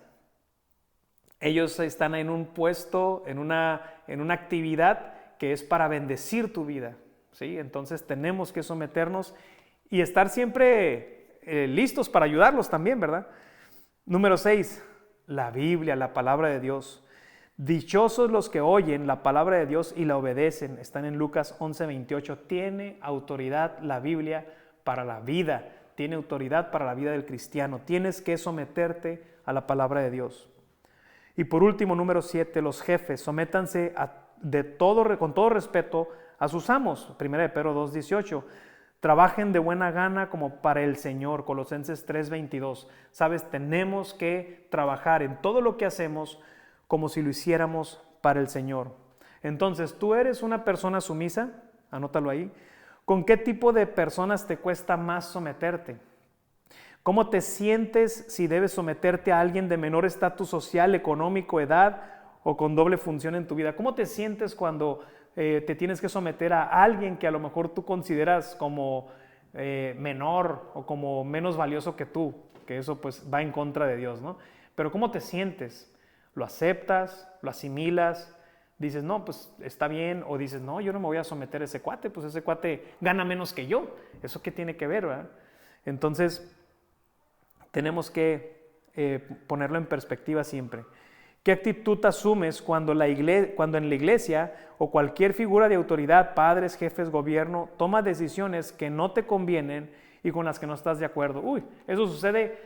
Ellos están en un puesto, en una actividad que es para bendecir tu vida, ¿sí? Entonces tenemos que someternos y estar siempre listos para ayudarlos también, ¿verdad? Número 6, la Biblia, la palabra de Dios. Dichosos los que oyen la palabra de Dios y la obedecen. Están en Lucas 11:28. Tiene autoridad la Biblia para la vida. Tiene autoridad para la vida del cristiano. Tienes que someterte a la palabra de Dios. Y por último, número 7, los jefes. Sométanse con todo respeto a sus amos. Primera de Pedro 2:18. Trabajen de buena gana como para el Señor. Colosenses 3:22. Sabes, tenemos que trabajar en todo lo que hacemos como si lo hiciéramos para el Señor. Entonces, ¿tú eres una persona sumisa? Anótalo ahí. ¿Con qué tipo de personas te cuesta más someterte? ¿Cómo te sientes si debes someterte a alguien de menor estatus social, económico, edad o con doble función en tu vida? ¿Cómo te sientes cuando te tienes que someter a alguien que a lo mejor tú consideras como menor o como menos valioso que tú? Que eso pues va en contra de Dios, ¿no? Pero ¿cómo te sientes? ¿Lo aceptas? ¿Lo asimilas? Dices, no, pues está bien, o dices, no, yo no me voy a someter a ese cuate, pues ese cuate gana menos que yo. ¿Eso qué tiene que ver, verdad? Entonces, tenemos que ponerlo en perspectiva siempre. ¿Qué actitud asumes cuando en la iglesia o cualquier figura de autoridad, padres, jefes, gobierno, toma decisiones que no te convienen y con las que no estás de acuerdo? Eso sucede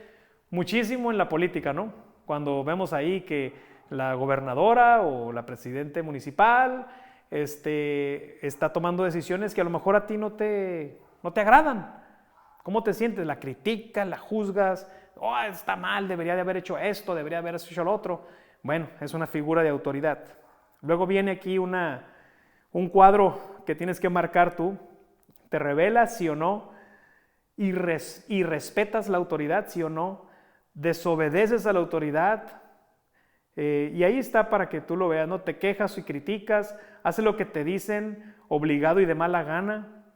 muchísimo en la política, ¿no? Cuando vemos ahí que la gobernadora o la presidente municipal está tomando decisiones que a lo mejor a ti no te agradan. ¿Cómo te sientes? ¿La criticas, la juzgas? Está mal, debería de haber hecho esto, debería de haber hecho lo otro. Bueno, es una figura de autoridad. Luego viene aquí un cuadro que tienes que marcar tú. ¿Te rebelas, sí o no? ¿Y respetas la autoridad, sí o no? ¿Desobedeces a la autoridad? Y ahí está para que tú lo veas, ¿no? ¿Te quejas y criticas? ¿Haces lo que te dicen obligado y de mala gana?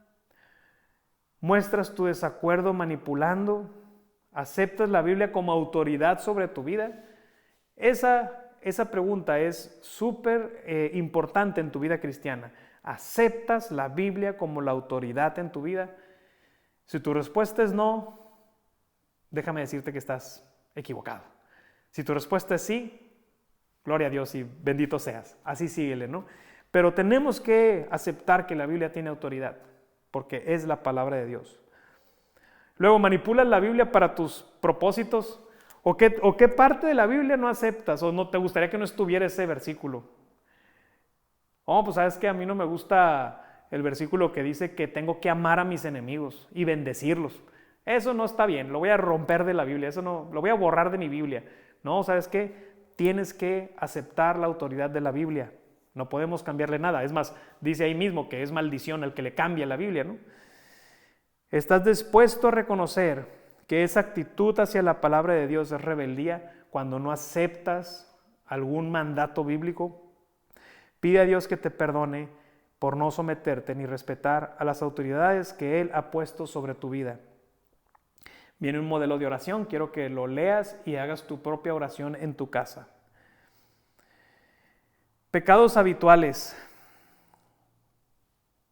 ¿Muestras tu desacuerdo manipulando? ¿Aceptas la Biblia como autoridad sobre tu vida? Esa pregunta es súper importante en tu vida cristiana. ¿Aceptas la Biblia como la autoridad en tu vida? Si tu respuesta es no, déjame decirte que estás equivocado. Si tu respuesta es sí, gloria a Dios y bendito seas. Así síguele, ¿no? Pero tenemos que aceptar que la Biblia tiene autoridad, porque es la palabra de Dios. Luego, ¿manipulas la Biblia para tus propósitos? ¿O qué parte de la Biblia no aceptas? ¿O no te gustaría que no estuviera ese versículo? Pues sabes que a mí no me gusta el versículo que dice que tengo que amar a mis enemigos y bendecirlos. Eso no está bien, lo voy a romper de la Biblia, eso no, lo voy a borrar de mi Biblia. No, ¿sabes qué? Tienes que aceptar la autoridad de la Biblia. No podemos cambiarle nada. Es más, dice ahí mismo que es maldición el que le cambia la Biblia, ¿no? ¿Estás dispuesto a reconocer que esa actitud hacia la palabra de Dios es rebeldía cuando no aceptas algún mandato bíblico? Pide a Dios que te perdone por no someterte ni respetar a las autoridades que Él ha puesto sobre tu vida. Viene un modelo de oración, quiero que lo leas y hagas tu propia oración en tu casa. Pecados habituales.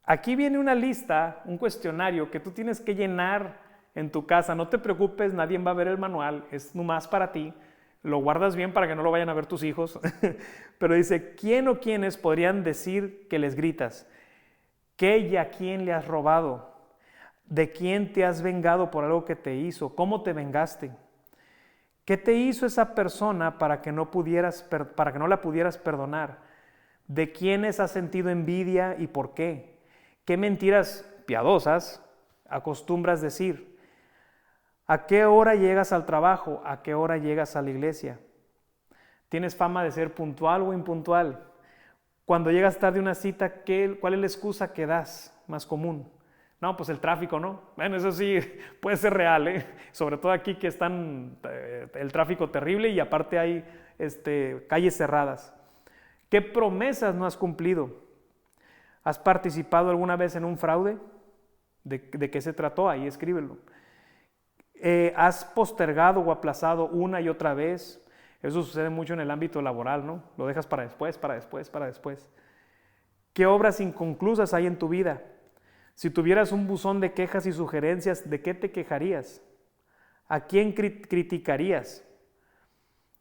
Aquí viene una lista, un cuestionario que tú tienes que llenar en tu casa. No te preocupes, nadie va a ver el manual, es nomás para ti. Lo guardas bien para que no lo vayan a ver tus hijos. Pero dice, ¿quién o quiénes podrían decir que les gritas? ¿Qué y a quién le has robado? ¿De quién te has vengado por algo que te hizo? ¿Cómo te vengaste? ¿Qué te hizo esa persona para que no la pudieras perdonar? ¿De quiénes has sentido envidia y por qué? ¿Qué mentiras piadosas acostumbras decir? ¿A qué hora llegas al trabajo? ¿A qué hora llegas a la iglesia? ¿Tienes fama de ser puntual o impuntual? Cuando llegas tarde a una cita, ¿cuál es la excusa que das más común? No, pues el tráfico, ¿no? Bueno, eso sí puede ser real, ¿eh? Sobre todo aquí que están el tráfico terrible y aparte hay calles cerradas. ¿Qué promesas no has cumplido? ¿Has participado alguna vez en un fraude? ¿De qué se trató? Ahí escríbelo. ¿Has postergado o aplazado una y otra vez? Eso sucede mucho en el ámbito laboral, ¿no? Lo dejas para después, para después, para después. ¿Qué obras inconclusas hay en tu vida? Si tuvieras un buzón de quejas y sugerencias, ¿de qué te quejarías? ¿A quién criticarías?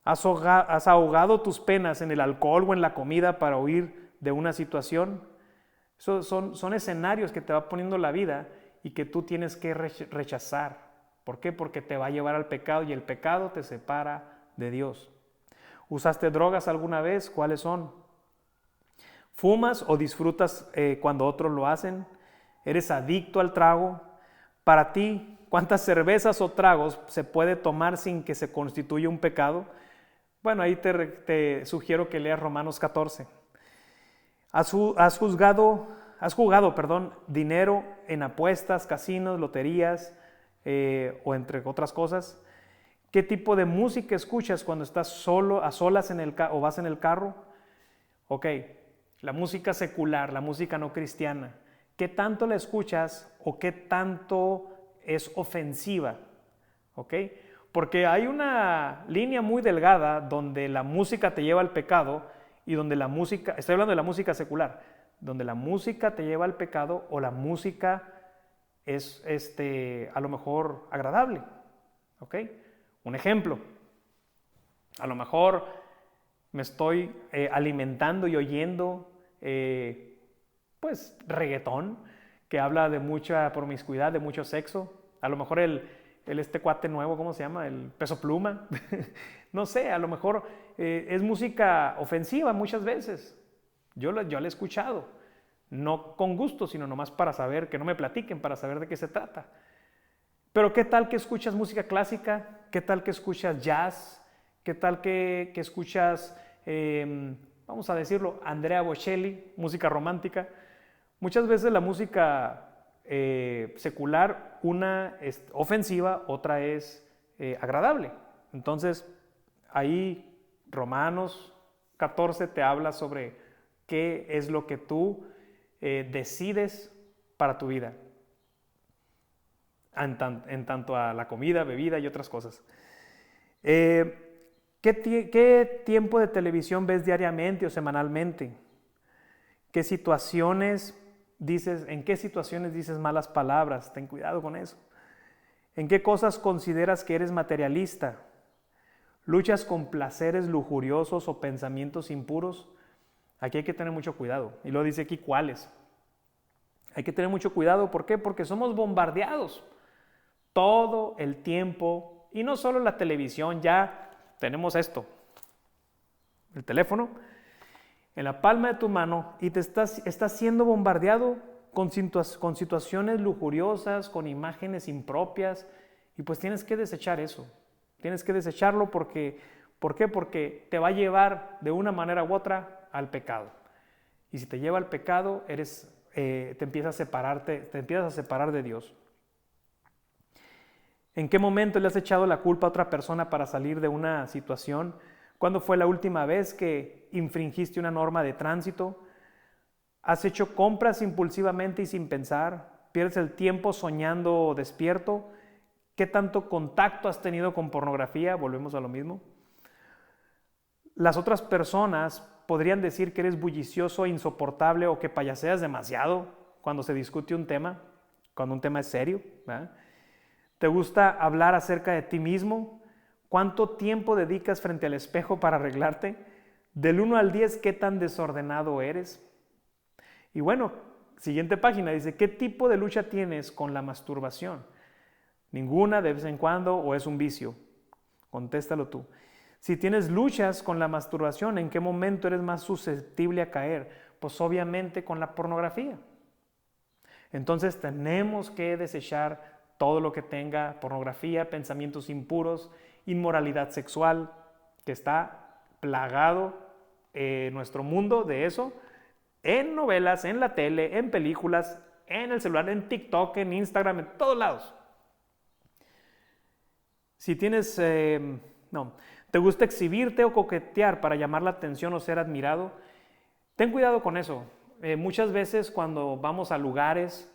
¿Has ahogado tus penas en el alcohol o en la comida para huir de una situación? Son escenarios que te va poniendo la vida y que tú tienes que rechazar. ¿Por qué? Porque te va a llevar al pecado y el pecado te separa de Dios. ¿Usaste drogas alguna vez? ¿Cuáles son? ¿Fumas o disfrutas cuando otros lo hacen? ¿Eres adicto al trago? Para ti, ¿cuántas cervezas o tragos se puede tomar sin que se constituya un pecado? Bueno, ahí te sugiero que leas Romanos 14. ¿Has jugado dinero en apuestas, casinos, loterías o entre otras cosas? ¿Qué tipo de música escuchas cuando estás solo, a solas o vas en el carro? Ok, la música secular, la música no cristiana. ¿Qué tanto la escuchas o qué tanto es ofensiva? ¿Ok? Porque hay una línea muy delgada donde la música te lleva al pecado y donde la música, estoy hablando de la música secular, donde la música te lleva al pecado o la música es a lo mejor agradable. ¿Ok? Un ejemplo, A lo mejor me estoy alimentando y oyendo pues reggaetón, que habla de mucha promiscuidad, de mucho sexo. A lo mejor este cuate nuevo, ¿cómo se llama? El Peso Pluma. No sé, a lo mejor es música ofensiva muchas veces. Yo la he escuchado, no con gusto, sino nomás para saber, que no me platiquen, para saber de qué se trata. Pero ¿qué tal que escuchas música clásica? ¿Qué tal que escuchas jazz? ¿Qué tal que escuchas, vamos a decirlo, Andrea Bocelli, música romántica? Muchas veces la música secular, una es ofensiva, otra es agradable. Entonces, ahí Romanos 14 te habla sobre qué es lo que tú decides para tu vida, en tanto a la comida, bebida y otras cosas. ¿Qué tiempo de televisión ves diariamente o semanalmente? ¿Qué situaciones en qué situaciones dices malas palabras? Ten cuidado con eso. ¿En qué cosas consideras que eres materialista? ¿Luchas con placeres lujuriosos o pensamientos impuros? Aquí hay que tener mucho cuidado. Y lo dice aquí cuáles. Hay que tener mucho cuidado. ¿Por qué? Porque somos bombardeados todo el tiempo. Y no solo la televisión, ya tenemos esto. El teléfono en la palma de tu mano y estás siendo bombardeado con situaciones lujuriosas, con imágenes impropias, y pues tienes que desechar eso. Tienes que desecharlo porque, ¿por qué? Porque te va a llevar de una manera u otra al pecado. Y si te lleva al pecado, te empiezas a separar de Dios. ¿En qué momento le has echado la culpa a otra persona para salir de una situación? ¿Cuándo fue la última vez que infringiste una norma de tránsito? ¿Has hecho compras impulsivamente y sin pensar? ¿Pierdes el tiempo soñando despierto? ¿Qué tanto contacto has tenido con pornografía? Volvemos a lo mismo. Las otras personas podrían decir que eres bullicioso, insoportable o que payaseas demasiado cuando se discute un tema, cuando un tema es serio, ¿verdad? ¿Te gusta hablar acerca de ti mismo? ¿Cuánto tiempo dedicas frente al espejo para arreglarte? Del 1 al 10, ¿qué tan desordenado eres? Y bueno, siguiente página dice, ¿qué tipo de lucha tienes con la masturbación? ¿Ninguna, de vez en cuando o es un vicio? Contéstalo tú. Si tienes luchas con la masturbación, ¿en qué momento eres más susceptible a caer? Pues obviamente con la pornografía. Entonces tenemos que desechar todo lo que tenga pornografía, pensamientos impuros, inmoralidad sexual, que está plagado nuestro mundo de eso, en novelas, en la tele, en películas, en el celular, en TikTok, en Instagram, en todos lados. Si tienes, ¿te gusta exhibirte o coquetear para llamar la atención o ser admirado? Ten cuidado con eso. Muchas veces cuando vamos a lugares,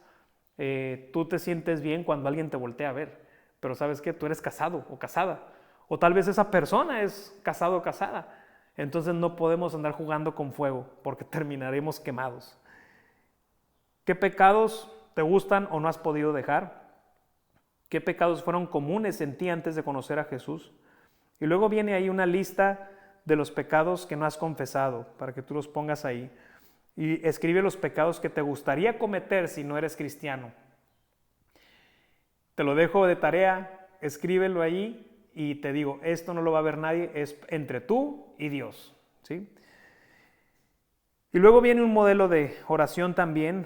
tú te sientes bien cuando alguien te voltea a ver, pero ¿sabes qué? Tú eres casado o casada, o tal vez esa persona es casado o casada. Entonces no podemos andar jugando con fuego porque terminaremos quemados. ¿Qué pecados te gustan o no has podido dejar? ¿Qué pecados fueron comunes en ti antes de conocer a Jesús? Y luego viene ahí una lista de los pecados que no has confesado, para que tú los pongas ahí. Y escribe los pecados que te gustaría cometer si no eres cristiano. Te lo dejo de tarea, escríbelo ahí y te digo, esto no lo va a ver nadie, es entre tú y Dios, ¿sí? Y luego viene un modelo de oración también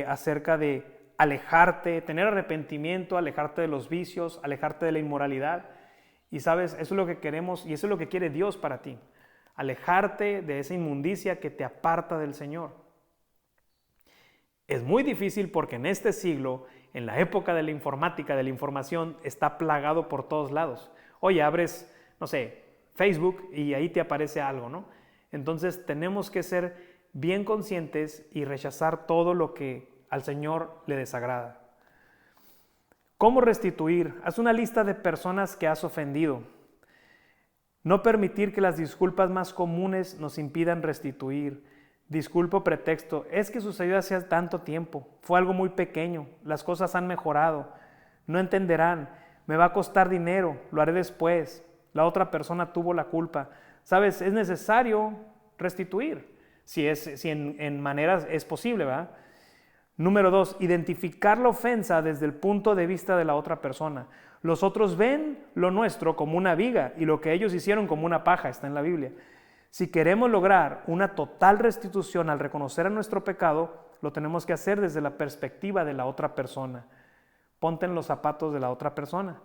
acerca de alejarte, tener arrepentimiento, alejarte de los vicios, alejarte de la inmoralidad. Y sabes, eso es lo que queremos y eso es lo que quiere Dios para ti. Alejarte de esa inmundicia que te aparta del Señor. Es muy difícil porque en este siglo, en la época de la informática, de la información, está plagado por todos lados. Oye, abres, no sé, Facebook y ahí te aparece algo, ¿no? Entonces tenemos que ser bien conscientes y rechazar todo lo que al Señor le desagrada. ¿Cómo restituir? Haz una lista de personas que has ofendido. No permitir que las disculpas más comunes nos impidan restituir. Disculpo pretexto, es que sucedió hace tanto tiempo, fue algo muy pequeño, las cosas han mejorado, no entenderán, me va a costar dinero, lo haré después. La otra persona tuvo la culpa. ¿Sabes? Es necesario restituir, si en maneras es posible, ¿verdad? Número 2, identificar la ofensa desde el punto de vista de la otra persona. Los otros ven lo nuestro como una viga y lo que ellos hicieron como una paja, está en la Biblia. Si queremos lograr una total restitución al reconocer nuestro pecado, lo tenemos que hacer desde la perspectiva de la otra persona. Ponte en los zapatos de la otra persona.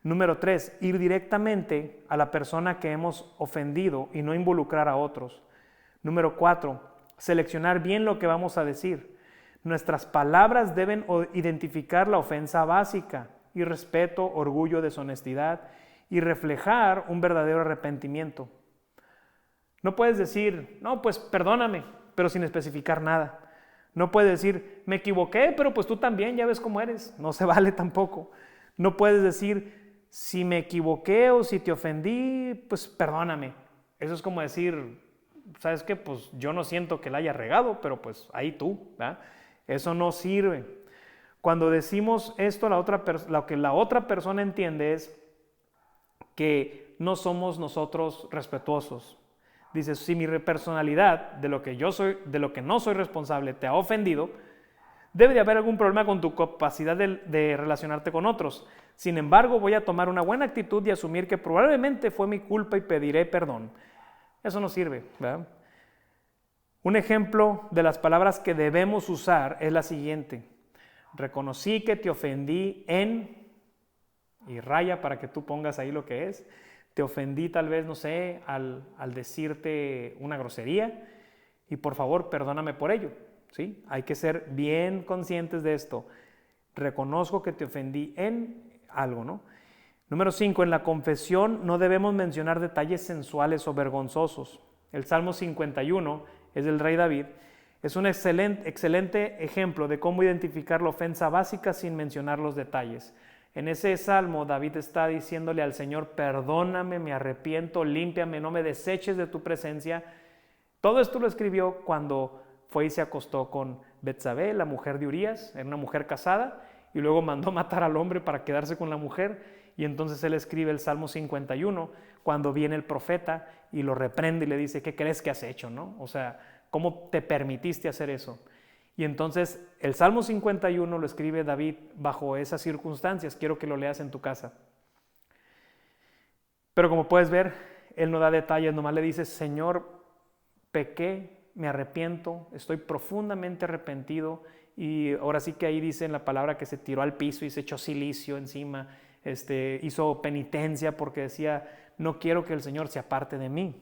Número 3, ir directamente a la persona que hemos ofendido y no involucrar a otros. Número 4, seleccionar bien lo que vamos a decir. Nuestras palabras deben identificar la ofensa básica, irrespeto, orgullo, deshonestidad y reflejar un verdadero arrepentimiento. No puedes decir, no, pues perdóname, pero sin especificar nada. No puedes decir, me equivoqué, pero pues tú también, ya ves cómo eres. No se vale tampoco. No puedes decir, si me equivoqué o si te ofendí, pues perdóname. Eso es como decir, ¿sabes qué? Pues yo no siento que la haya regado, pero pues ahí tú, ¿verdad? Eso no sirve. Cuando decimos esto, lo que la otra persona entiende es que no somos nosotros respetuosos. Dice, si mi personalidad, de lo que no soy responsable, te ha ofendido, debe de haber algún problema con tu capacidad de relacionarte con otros. Sin embargo, voy a tomar una buena actitud y asumir que probablemente fue mi culpa y pediré perdón. Eso no sirve, ¿verdad? Un ejemplo de las palabras que debemos usar es la siguiente. Reconocí que te ofendí y raya para que tú pongas ahí lo que es. Te ofendí tal vez, no sé, al decirte una grosería y por favor perdóname por ello, ¿sí? Hay que ser bien conscientes de esto. Reconozco que te ofendí en algo, ¿no? Número 5, en la confesión no debemos mencionar detalles sensuales o vergonzosos. El Salmo 51 es del rey David. Es un excelente ejemplo de cómo identificar la ofensa básica sin mencionar los detalles. En ese salmo, David está diciéndole al Señor, perdóname, me arrepiento, límpiame, no me deseches de tu presencia. Todo esto lo escribió cuando fue y se acostó con Betsabé, la mujer de Urías, era una mujer casada, y luego mandó matar al hombre para quedarse con la mujer. Y entonces él escribe el Salmo 51 cuando viene el profeta y lo reprende y le dice, ¿qué crees que has hecho, no? O sea, ¿cómo te permitiste hacer eso? Y entonces el Salmo 51 lo escribe David bajo esas circunstancias. Quiero que lo leas en tu casa. Pero como puedes ver, él no da detalles, nomás le dice, Señor, pequé, me arrepiento, estoy profundamente arrepentido. Y ahora sí que ahí dice en la palabra que se tiró al piso y se echó cilicio encima, hizo penitencia porque decía, no quiero que el Señor se aparte de mí.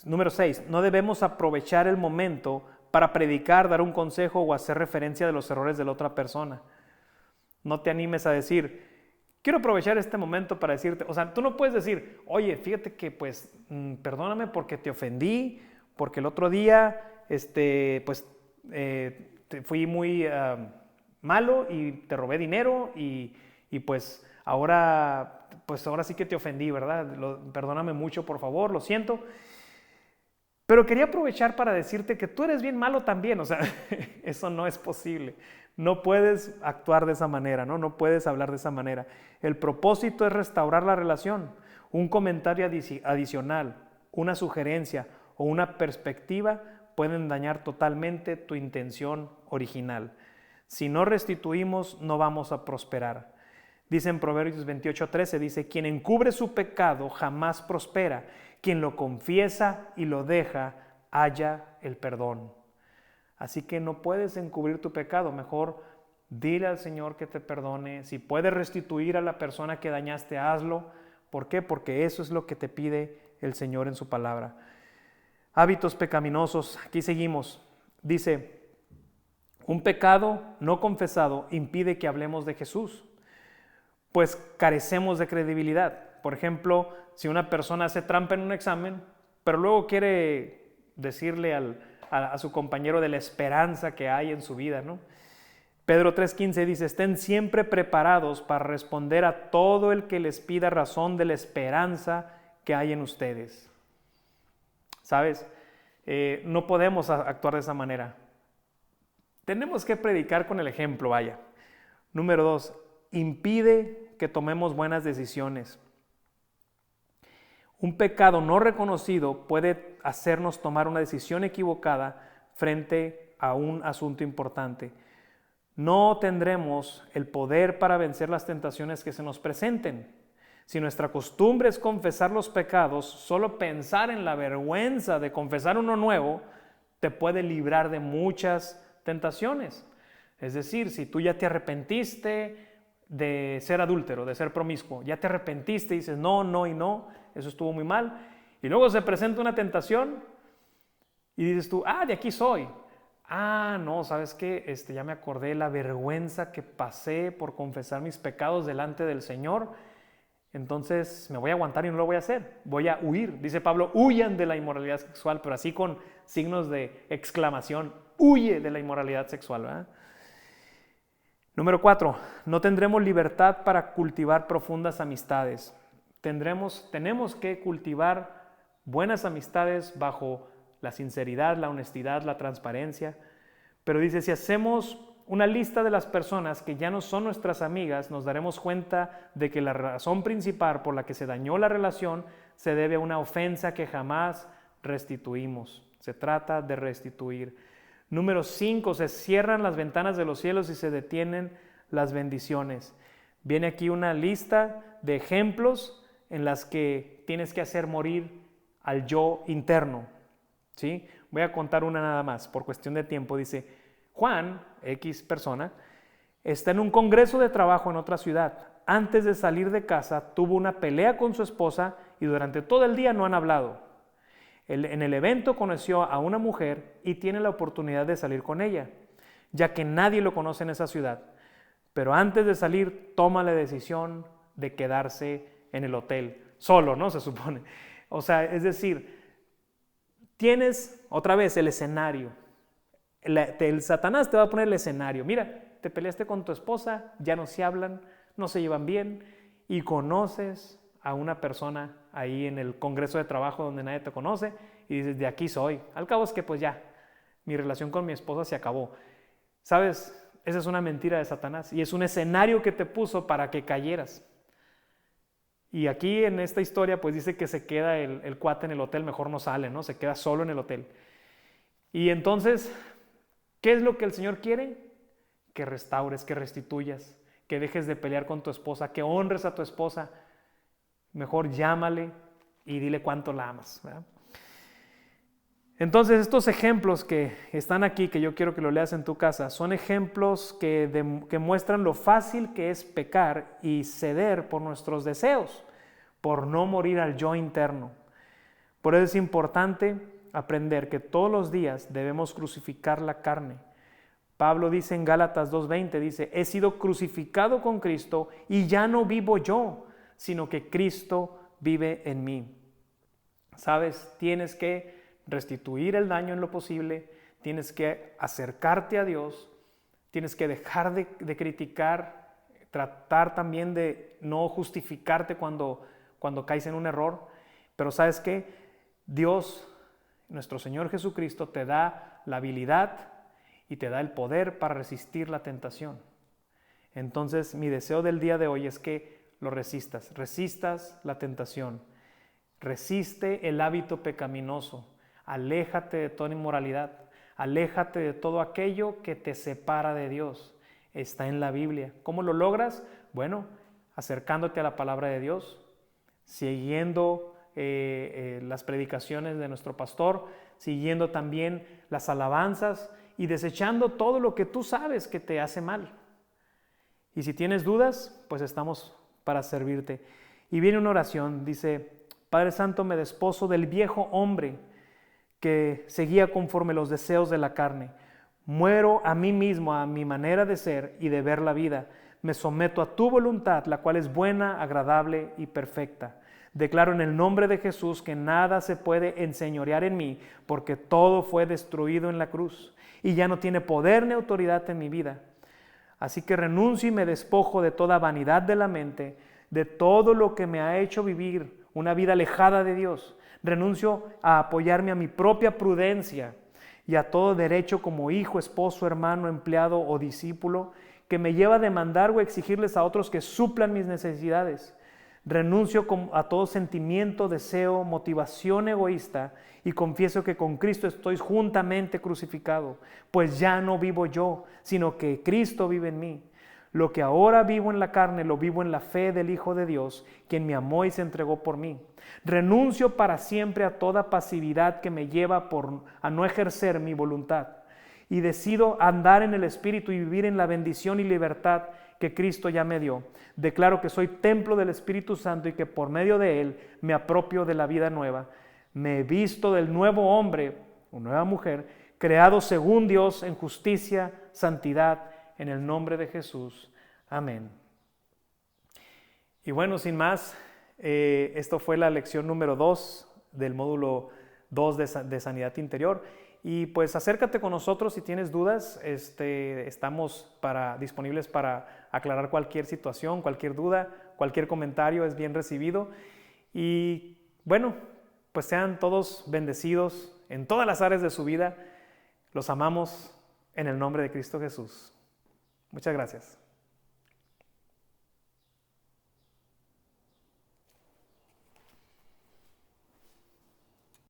Número 6, no debemos aprovechar el momento para predicar, dar un consejo o hacer referencia de los errores de la otra persona. No te animes a decir, quiero aprovechar este momento para decirte, o sea, tú no puedes decir, oye, fíjate que pues perdóname porque te ofendí, porque el otro día fui muy malo y te robé dinero y pues ahora sí que te ofendí, ¿verdad? Perdóname mucho, por favor, lo siento. Pero quería aprovechar para decirte que tú eres bien malo también, o sea, eso no es posible. No puedes actuar de esa manera, ¿no? No puedes hablar de esa manera. El propósito es restaurar la relación. Un comentario adicional, una sugerencia o una perspectiva pueden dañar totalmente tu intención original. Si no restituimos, no vamos a prosperar. Dice en Proverbios 28:13, dice, quien encubre su pecado jamás prospera. Quien lo confiesa y lo deja, halla el perdón. Así que no puedes encubrir tu pecado, mejor dile al Señor que te perdone. Si puedes restituir a la persona que dañaste, hazlo. ¿Por qué? Porque eso es lo que te pide el Señor en su palabra. Hábitos pecaminosos, aquí seguimos. Dice, un pecado no confesado impide que hablemos de Jesús, pues carecemos de credibilidad. Por ejemplo, si una persona hace trampa en un examen, pero luego quiere decirle a su compañero de la esperanza que hay en su vida, ¿no? Pedro 3:15 dice, estén siempre preparados para responder a todo el que les pida razón de la esperanza que hay en ustedes. ¿Sabes? No podemos actuar de esa manera. Tenemos que predicar con el ejemplo, vaya. Número 2, impide que tomemos buenas decisiones. Un pecado no reconocido puede hacernos tomar una decisión equivocada frente a un asunto importante. No tendremos el poder para vencer las tentaciones que se nos presenten. Si nuestra costumbre es confesar los pecados, solo pensar en la vergüenza de confesar uno nuevo te puede librar de muchas tentaciones. Es decir, si tú ya te arrepentiste de ser adúltero, de ser promiscuo, ya te arrepentiste y dices no, no y no, eso estuvo muy mal, y luego se presenta una tentación y dices tú, de aquí soy. No, ¿sabes qué? Ya me acordé la vergüenza que pasé por confesar mis pecados delante del Señor. Entonces me voy a aguantar y no lo voy a hacer. Voy a huir. Dice Pablo, huyan de la inmoralidad sexual, pero así con signos de exclamación. Huye de la inmoralidad sexual, ¿verdad? Número 4, no tendremos libertad para cultivar profundas amistades. Tenemos que cultivar buenas amistades bajo la sinceridad, la honestidad, la transparencia. Pero dice, si hacemos una lista de las personas que ya no son nuestras amigas, nos daremos cuenta de que la razón principal por la que se dañó la relación se debe a una ofensa que jamás restituimos. Se trata de restituir. Número 5, se cierran las ventanas de los cielos y se detienen las bendiciones. Viene aquí una lista de ejemplos en las que tienes que hacer morir al yo interno. ¿Sí? Voy a contar una nada más, por cuestión de tiempo. Dice, Juan, X persona, está en un congreso de trabajo en otra ciudad. Antes de salir de casa, tuvo una pelea con su esposa y durante todo el día no han hablado. En el evento conoció a una mujer y tiene la oportunidad de salir con ella, ya que nadie lo conoce en esa ciudad. Pero antes de salir, toma la decisión de quedarse en el hotel, solo, ¿no? Se supone. O sea, es decir, tienes otra vez el escenario. El Satanás te va a poner el escenario. Mira, te peleaste con tu esposa, ya no se hablan, no se llevan bien y conoces a una persona ahí en el congreso de trabajo donde nadie te conoce y dices, de aquí soy. Al cabo es que pues ya, mi relación con mi esposa se acabó. ¿Sabes? Esa es una mentira de Satanás y es un escenario que te puso para que cayeras. Y aquí en esta historia pues dice que se queda el cuate en el hotel, mejor no sale, ¿no? Se queda solo en el hotel. Y entonces, ¿qué es lo que el Señor quiere? Que restaures, que restituyas, que dejes de pelear con tu esposa, que honres a tu esposa. Mejor llámale y dile cuánto la amas, ¿verdad? Entonces, estos ejemplos que están aquí, que yo quiero que lo leas en tu casa, son ejemplos que muestran lo fácil que es pecar y ceder por nuestros deseos, por no morir al yo interno. Por eso es importante aprender que todos los días debemos crucificar la carne. Pablo dice en Gálatas 2:20, dice, he sido crucificado con Cristo y ya no vivo yo, sino que Cristo vive en mí. ¿Sabes? Tienes que restituir el daño en lo posible, tienes que acercarte a Dios, tienes que dejar de criticar, tratar también de no justificarte cuando caes en un error, pero ¿sabes qué? Dios, nuestro Señor Jesucristo, te da la habilidad y te da el poder para resistir la tentación. Entonces, mi deseo del día de hoy es que lo resistas la tentación, resiste el hábito pecaminoso, aléjate de toda inmoralidad, aléjate de todo aquello que te separa de Dios. Está en la Biblia. ¿Cómo lo logras? Bueno, acercándote a la palabra de Dios, siguiendo las predicaciones de nuestro pastor, siguiendo también las alabanzas y desechando todo lo que tú sabes que te hace mal. Y si tienes dudas, pues estamos para servirte. Y viene una oración, dice, Padre Santo, me desposo del viejo hombre que seguía conforme los deseos de la carne. Muero a mí mismo, a mi manera de ser y de ver la vida. Me someto a tu voluntad, la cual es buena, agradable y perfecta. Declaro en el nombre de Jesús que nada se puede enseñorear en mí, porque todo fue destruido en la cruz y ya no tiene poder ni autoridad en mi vida. Así que renuncio y me despojo de toda vanidad de la mente, de todo lo que me ha hecho vivir una vida alejada de Dios. Renuncio a apoyarme a mi propia prudencia y a todo derecho como hijo, esposo, hermano, empleado o discípulo que me lleva a demandar o exigirles a otros que suplan mis necesidades. Renuncio a todo sentimiento, deseo, motivación egoísta y confieso que con Cristo estoy juntamente crucificado, pues ya no vivo yo, sino que Cristo vive en mí. Lo que ahora vivo en la carne, lo vivo en la fe del Hijo de Dios, quien me amó y se entregó por mí. Renuncio para siempre a toda pasividad que me lleva a no ejercer mi voluntad y decido andar en el Espíritu y vivir en la bendición y libertad que Cristo ya me dio. Declaro que soy templo del Espíritu Santo y que por medio de Él me apropio de la vida nueva. Me he visto del nuevo hombre o nueva mujer, creado según Dios en justicia, santidad, en el nombre de Jesús. Amén. Y bueno, sin más, esto fue la lección número 2 del módulo 2 de Sanidad Interior. Y pues acércate con nosotros si tienes dudas. Estamos disponibles para aclarar cualquier situación, cualquier duda, cualquier comentario es bien recibido. Y bueno, pues sean todos bendecidos en todas las áreas de su vida. Los amamos en el nombre de Cristo Jesús. Muchas gracias.